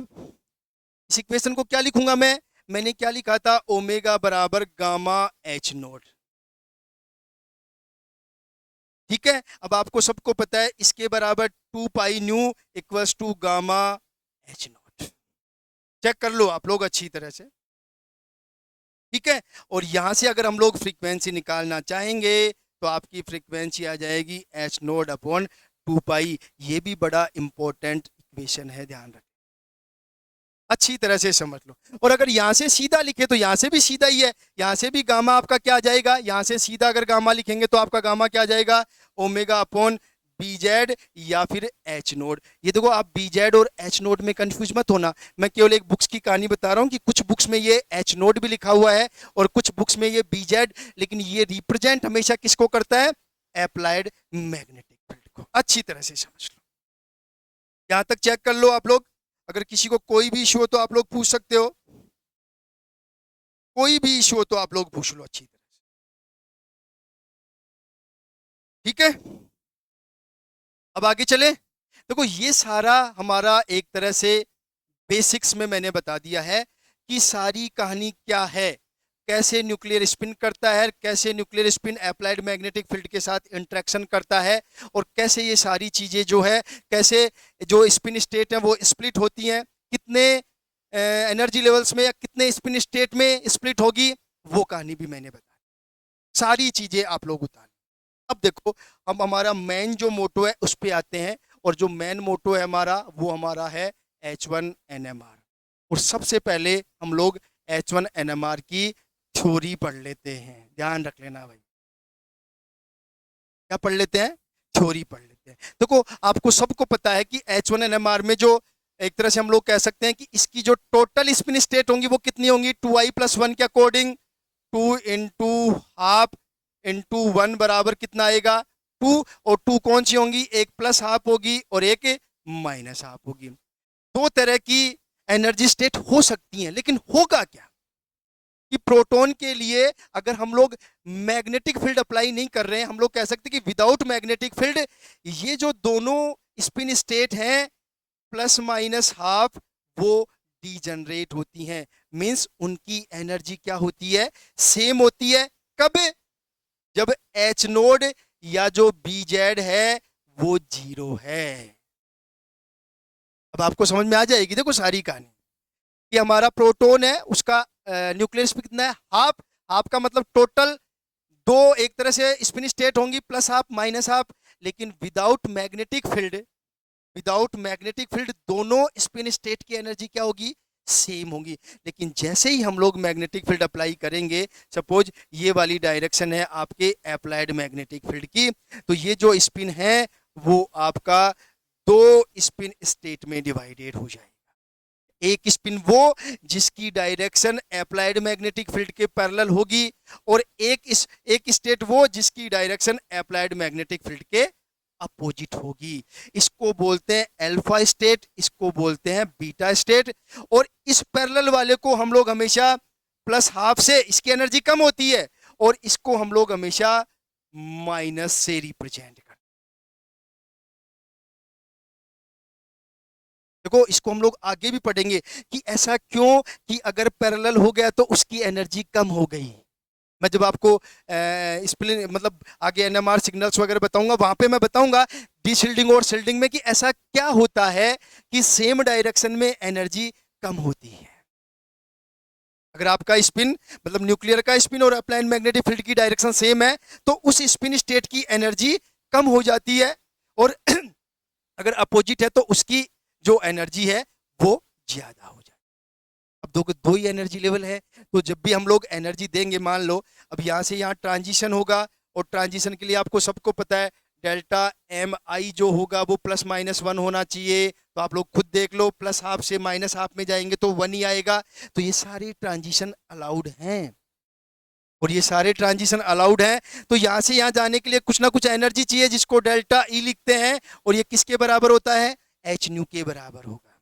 इस इक्वेशन को क्या लिखूंगा मैंने क्या लिखा था, ओमेगा बराबर गामा एच नोट, ठीक है। अब आपको सबको पता है इसके बराबर 2π nu equals to gamma H naught, check कर लो आप लोग अच्छी तरह से, ठीक है। और यहां से अगर हम लोग फ्रीक्वेंसी निकालना चाहेंगे तो आपकी फ्रीक्वेंसी आ जाएगी एच नोड अपॉन 2 पाई। ये भी बड़ा इंपॉर्टेंट इक्वेशन है, ध्यान रखें, अच्छी तरह से समझ लो। और अगर यहाँ से सीधा लिखे तो यहाँ से भी सीधा ही है, यहाँ से भी गामा आपका क्या आ जाएगा, यहाँ से सीधा अगर गामा लिखेंगे तो आपका गामा क्या आ जाएगा, ओमेगा अपॉन बी जेड या फिर एच नोड। ये देखो, आप बी जेड और एच नोड में कंफ्यूज मत होना, मैं केवल एक बुक्स की कहानी बता रहा हूँ कि कुछ बुक्स में ये एच नोड भी लिखा हुआ है और कुछ बुक्स में ये बी जेड, लेकिन ये रिप्रेजेंट हमेशा किसको करता है, अप्लाइड मैग्नेटिक फील्ड को। अच्छी तरह से समझ लो, यहां तक चेक कर लो आप लोग। अगर किसी को कोई भी इशू हो तो आप लोग पूछ सकते हो, कोई भी इशू हो तो आप लोग पूछ लो अच्छी तरह से, ठीक है। अब आगे चले। देखो, ये सारा हमारा एक तरह से बेसिक्स में मैंने बता दिया है कि सारी कहानी क्या है, कैसे न्यूक्लियर स्पिन करता है, कैसे nuclear spin applied magnetic field के साथ इंटरेक्शन करता है, और कैसे ये सारी चीजें जो है, कैसे जो स्पिन स्टेट है वो स्प्लिट होती हैं, कितने एनर्जी लेवल्स में या कितने स्पिन स्टेट में स्प्लिट होगी, वो कहानी भी मैंने बताई, सारी चीजें आप लोग उतार। अब देखो, हम हमारा मेन जो मोटो है उस पे आते हैं, और जो मेन मोटो है हमारा वो हमारा है H1NMR। और सबसे पहले हम लोग H1NMR की थ्योरी पढ़ लेते हैं, ध्यान रख लेना भाई, क्या पढ़ लेते हैं, थ्योरी पढ़ लेते हैं। देखो, आपको सबको पता है कि H1NMR में जो एक तरह से हम लोग कह सकते हैं कि इसकी जो टोटल स्पिन स्टेट होंगी वो कितनी होंगी, 2i+1 के अकॉर्डिंग, 2 × इंटू 1 बराबर कितना आएगा, 2, और 2 कौन सी होंगी, एक प्लस हाफ होगी और एक माइनस हाफ होगी। दो तरह की एनर्जी स्टेट हो सकती हैं, लेकिन होगा क्या कि प्रोटॉन के लिए अगर हम लोग मैग्नेटिक फील्ड अप्लाई नहीं कर रहे हैं, हम लोग कह सकते हैं कि विदाउट मैग्नेटिक फील्ड ये जो दोनों स्पिन स्टेट हैं प्लस माइनस हाफ, वो डीजनरेट होती हैं। मींस उनकी एनर्जी क्या होती है, सेम होती है। कब, जब एच नोड या जो बी जेड है वो 0 है। अब आपको समझ में आ जाएगी, देखो सारी कहानी कि हमारा प्रोटॉन है उसका न्यूक्लियर स्पिन कितना है, हाफ। हाफ का मतलब टोटल दो एक तरह से स्पिन स्टेट होंगी, प्लस हाफ माइनस हाफ। लेकिन विदाउट मैग्नेटिक फील्ड दोनों स्पिन स्टेट की एनर्जी क्या होगी, सेम होंगी। लेकिन जैसे ही हम लोग मैग्नेटिक फील्ड अप्लाई करेंगे, सपोज ये वाली डायरेक्शन है आपके अप्लाइड मैग्नेटिक फील्ड की, तो ये जो स्पिन है वो आपका दो स्पिन स्टेट में डिवाइडेड हो जाएगा। एक स्पिन वो जिसकी डायरेक्शन अप्लाइड मैग्नेटिक फील्ड के पैरेलल होगी, और एक स्टेट वो जिसकी डायरेक्शन अप्लाइड मैग्नेटिक फील्ड के अपोजिट होगी। इसको बोलते हैं अल्फा स्टेट, इसको बोलते हैं बीटा स्टेट। और इस पैरेलल वाले को हम लोग हमेशा प्लस हाफ से, इसकी एनर्जी कम होती है, और इसको हम लोग हमेशा माइनस से रिप्रेजेंट करते हैं। देखो, इसको हम लोग आगे भी पढ़ेंगे कि ऐसा क्यों, कि अगर पैरेलल हो गया तो उसकी एनर्जी कम हो गई। मैं जब आपको स्प्लिन मतलब आगे एनएमआर सिग्नल्स वगैरह बताऊंगा, वहां पे मैं बताऊंगा डीशिल्डिंग और शिल्डिंग में कि ऐसा क्या होता है कि सेम डायरेक्शन में एनर्जी कम होती है। अगर आपका स्पिन मतलब न्यूक्लियर का स्पिन और अप्लाइड मैग्नेटिक फील्ड की डायरेक्शन सेम है, तो उस स्पिन स्टेट की एनर्जी कम हो जाती है, और अगर अपोजिट है तो उसकी जो एनर्जी है वो ज्यादा हो जाती है। अब दो ही एनर्जी लेवल है, तो जब भी हम लोग एनर्जी देंगे, मान लो अब यहाँ से यहाँ ट्रांजिशन होगा, और ट्रांजिशन के लिए आपको सबको पता है डेल्टा एम आई जो होगा वो +-1 होना चाहिए। तो आप लोग खुद देख लो, प्लस हाफ से माइनस हाफ में जाएंगे तो 1 ही आएगा। तो ये सारे ट्रांजिशन अलाउड हैं, और ये सारे ट्रांजिशन अलाउड हैं। तो यहाँ से यहाँ जाने के लिए कुछ ना कुछ एनर्जी चाहिए, जिसको डेल्टा ई लिखते हैं, और ये किसके बराबर होता है, एच न्यू के बराबर होगा।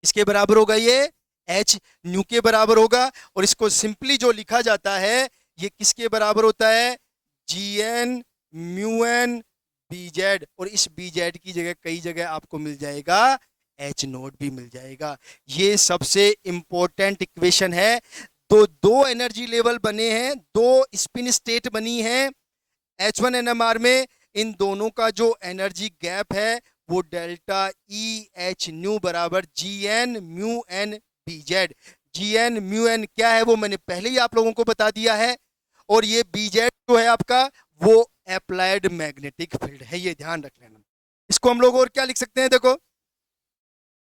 इसके बराबर होगा, ये एच न्यू के बराबर होगा। और इसको सिंपली जो लिखा जाता है, ये किसके बराबर होता है, G N mu N B Z. और इस बी जेड की जगह कई जगह आपको मिल जाएगा एच नोट भी मिल जाएगा। ये सबसे इंपॉर्टेंट इक्वेशन है। तो दो एनर्जी लेवल बने हैं, दो स्पिन स्टेट बनी है H1NMR में। इन दोनों का जो एनर्जी गैप है वो डेल्टा ई एच न्यू बराबर G N mu N B Z. G N mu N क्या है वो मैंने पहले ही आप लोगों को बता दिया है, और ये बी जेड जो है आपका वो अप्लाइड मैग्नेटिक फील्ड है, ये ध्यान रख लेना। इसको हम लोग और क्या लिख सकते हैं, देखो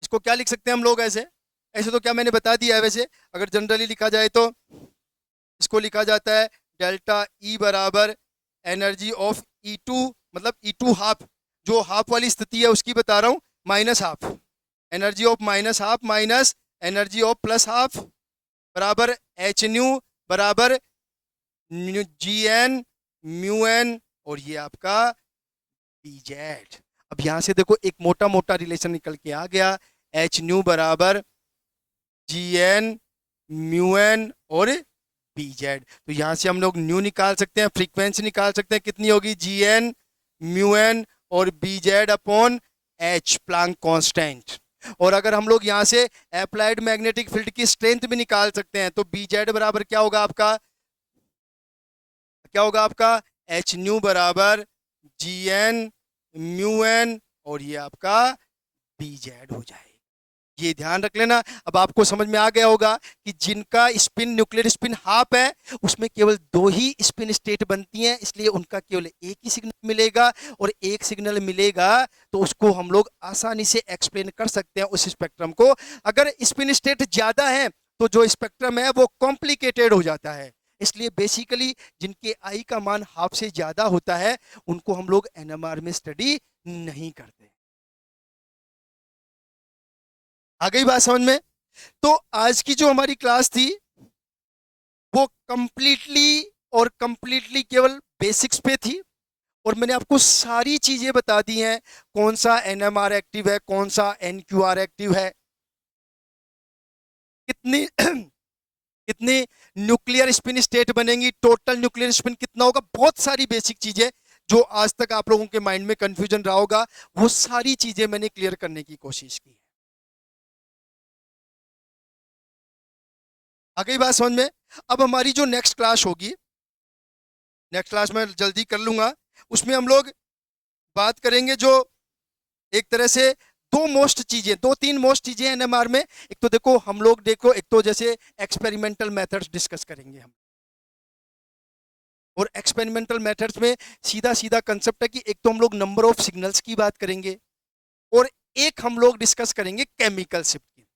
इसको क्या लिख सकते हैं हम लोग, ऐसे ऐसे तो क्या मैंने बता दिया है, वैसे अगर जनरली लिखा जाए तो इसको लिखा जाता है डेल्टा ई बराबर एनर्जी ऑफ ई टू, मतलब ई टू हाफ, जो हाफ वाली स्थिति है उसकी बता रहा हूं, minus half, energy of minus half minus energy of plus half बराबर एच न्यू बराबर जी एन म्यू एन, और ये आपका डी जेड। अब यहां से देखो एक मोटा मोटा रिलेशन निकल के आ गया, एच न्यू बराबर जी एन म्यू एन और बी जेड। तो यहां से हम लोग न्यू निकाल सकते हैं, फ्रीक्वेंसी निकाल सकते हैं, कितनी होगी, जी एन म्यू एन और B Z upon H, Planck constant. और अगर हम लोग यहां से अप्लाइड मैग्नेटिक फील्ड की स्ट्रेंथ भी निकाल सकते हैं, तो बी जेड बराबर क्या होगा आपका, क्या होगा आपका, एच न्यू बराबर जी एन म्यू एन और ये आपका बी जेड हो जाएगा। ये ध्यान रख लेना। अब आपको समझ में आ गया होगा कि जिनका स्पिन न्यूक्लियर स्पिन हाफ है उसमें केवल दो ही स्पिन स्टेट बनती हैं, इसलिए उनका केवल एक ही सिग्नल मिलेगा, और एक सिग्नल मिलेगा तो उसको हम लोग आसानी से एक्सप्लेन कर सकते हैं उस स्पेक्ट्रम को। अगर स्पिन स्टेट ज्यादा है तो जो स्पेक्ट्रम है वो कॉम्प्लिकेटेड हो जाता है, इसलिए बेसिकली जिनके आई का मान हाफ से ज्यादा होता है उनको हम लोग एनएमआर में स्टडी नहीं करते। आ गई बात समझ में? तो आज की जो हमारी क्लास थी वो कंप्लीटली केवल बेसिक्स पे थी, और मैंने आपको सारी चीजें बता दी हैं, कौन सा एनएमआर एक्टिव है, कौन सा एनक्यूआर एक्टिव है, कितनी कितनी न्यूक्लियर स्पिन स्टेट बनेंगी, टोटल न्यूक्लियर स्पिन कितना होगा, बहुत सारी बेसिक चीजें जो आज तक आप लोगों के माइंड में कंफ्यूजन रहा होगा, वो सारी चीजें मैंने क्लियर करने की कोशिश की। आ गई बात समझ में? अब हमारी जो नेक्स्ट क्लास होगी, नेक्स्ट क्लास में जल्दी कर लूंगा, उसमें हम लोग बात करेंगे जो एक तरह से दो तीन मोस्ट चीजें एनएमआर में। एक तो देखो हम लोग, देखो एक तो जैसे एक्सपेरिमेंटल मेथड्स डिस्कस करेंगे हम, और एक्सपेरिमेंटल मेथड्स में सीधा सीधा कंसेप्ट है कि एक तो हम लोग नंबर ऑफ सिग्नल्स की बात करेंगे, और एक हम लोग डिस्कस करेंगे केमिकल शिफ्ट की।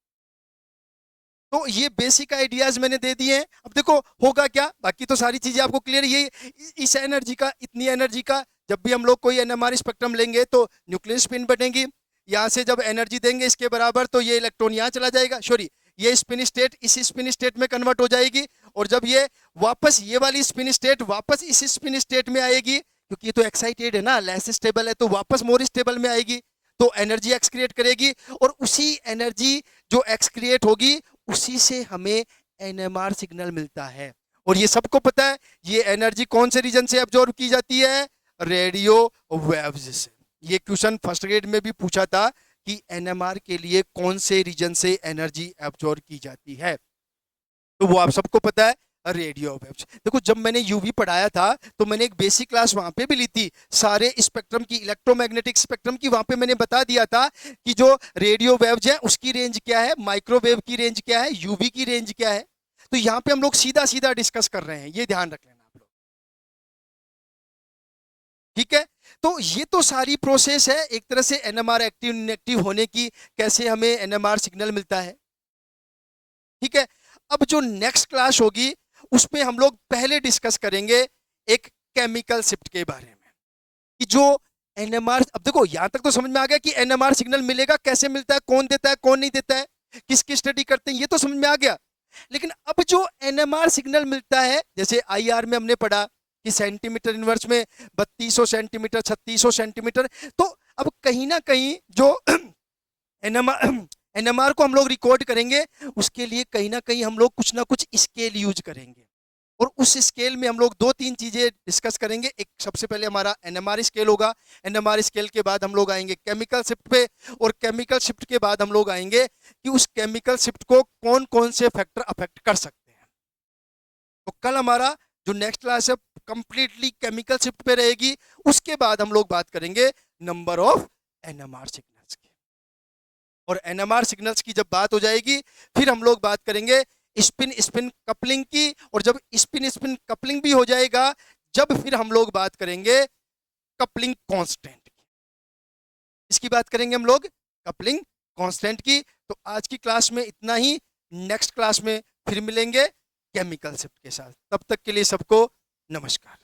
तो ये बेसिक आइडियाज मैंने दे दिए हैं। अब देखो होगा क्या, बाकी तो सारी चीजें आपको क्लियर, ये इस एनर्जी का, इतनी एनर्जी का, जब भी हम लोग कोई एनएमआर स्पेक्ट्रम लेंगे तो न्यूक्लियर स्पिन बनेगी, यहाँ से जब एनर्जी देंगे इसके बराबर तो ये इलेक्ट्रॉन यहाँ चला जाएगा, सॉरी ये स्पिन स्टेट इस स्पिन स्टेट में कन्वर्ट हो जाएगी, और जब ये वापस ये वाली स्पिन स्टेट वापस इस स्पिन स्टेट में आएगी, क्योंकि ये तो एक्साइटेड है ना, लेस स्टेबल है, तो वापस मोर स्टेबल में आएगी, तो एनर्जी एक्सक्रिएट करेगी, और उसी एनर्जी जो एक्सक्रिएट होगी उसी से हमें एनएमआर सिग्नल मिलता है। और ये सबको पता है ये एनर्जी कौन से रीजन से एब्जॉर्ब की जाती है, रेडियो वेव्स से। ये क्वेश्चन फर्स्ट ग्रेड में भी पूछा था कि एनएमआर के लिए कौन से रीजन से एनर्जी एब्जॉर्ब की जाती है, तो वो आप सबको पता है, रेडियो वेव्स। देखो जब मैंने यूवी पढ़ाया था तो मैंने एक बेसिक क्लास वहां पे भी ली थी, सारे स्पेक्ट्रम की, इलेक्ट्रोमैग्नेटिक स्पेक्ट्रम की, वहां पे मैंने बता दिया था कि जो रेडियो वेव्स है उसकी रेंज क्या है, माइक्रोवेव की रेंज क्या है, यूवी की रेंज क्या है। तो यहाँ पे हम लोग सीधा सीधा डिस्कस कर रहे हैं, ये ध्यान रख लेना आप लोग, ठीक है? तो ये तो सारी प्रोसेस है एक तरह से एनएमआर एक्टिव इनएक्टिव होने की, कैसे हमें एनएमआर सिग्नल मिलता है, ठीक है? अब जो नेक्स्ट क्लास होगी उसमें हम लोग पहले डिस्कस करेंगे एक केमिकल शिफ्ट के बारे में, कि जो एनएमआर, अब देखो यहां तक तो समझ में आ गया कि एनएमआर सिग्नल मिलेगा, कैसे मिलता है, कौन देता है, कौन नहीं देता है, किसकी स्टडी करते हैं, ये तो समझ में आ गया। लेकिन अब जो एनएमआर सिग्नल मिलता है, जैसे आईआर में हमने पढ़ा कि सेंटीमीटर इनवर्स में 3200 सेंटीमीटर, 3600 सेंटीमीटर, तो अब कहीं ना कहीं जो एनएमआर एनएमआर को हम लोग रिकॉर्ड करेंगे उसके लिए कहीं ना कहीं हम लोग कुछ ना कुछ स्केल यूज करेंगे, और उस स्केल में हम लोग दो तीन चीजें डिस्कस करेंगे। एक सबसे पहले हमारा एनएमआर स्केल होगा, एनएमआर स्केल के बाद हम लोग आएंगे केमिकल शिफ्ट पे, और केमिकल शिफ्ट के बाद हम लोग आएंगे कि उस केमिकल शिफ्ट को कौन कौन से फैक्टर अफेक्ट कर सकते हैं। तो कल हमारा जो नेक्स्ट क्लास है कंप्लीटली केमिकल शिफ्ट पे रहेगी, उसके बाद हम लोग बात करेंगे नंबर ऑफ एनएमआर सिग्नल्स की, और एनएमआर सिग्नल्स की जब बात हो जाएगी फिर हम लोग बात करेंगे स्पिन स्पिन कपलिंग की, और जब स्पिन स्पिन कपलिंग भी हो जाएगा, जब फिर हम लोग बात करेंगे कपलिंग कांस्टेंट की। इसकी बात करेंगे हम लोग कपलिंग कांस्टेंट की। तो आज की क्लास में इतना ही, नेक्स्ट क्लास में फिर मिलेंगे केमिकल शिफ्ट के साथ। तब तक के लिए सबको नमस्कार।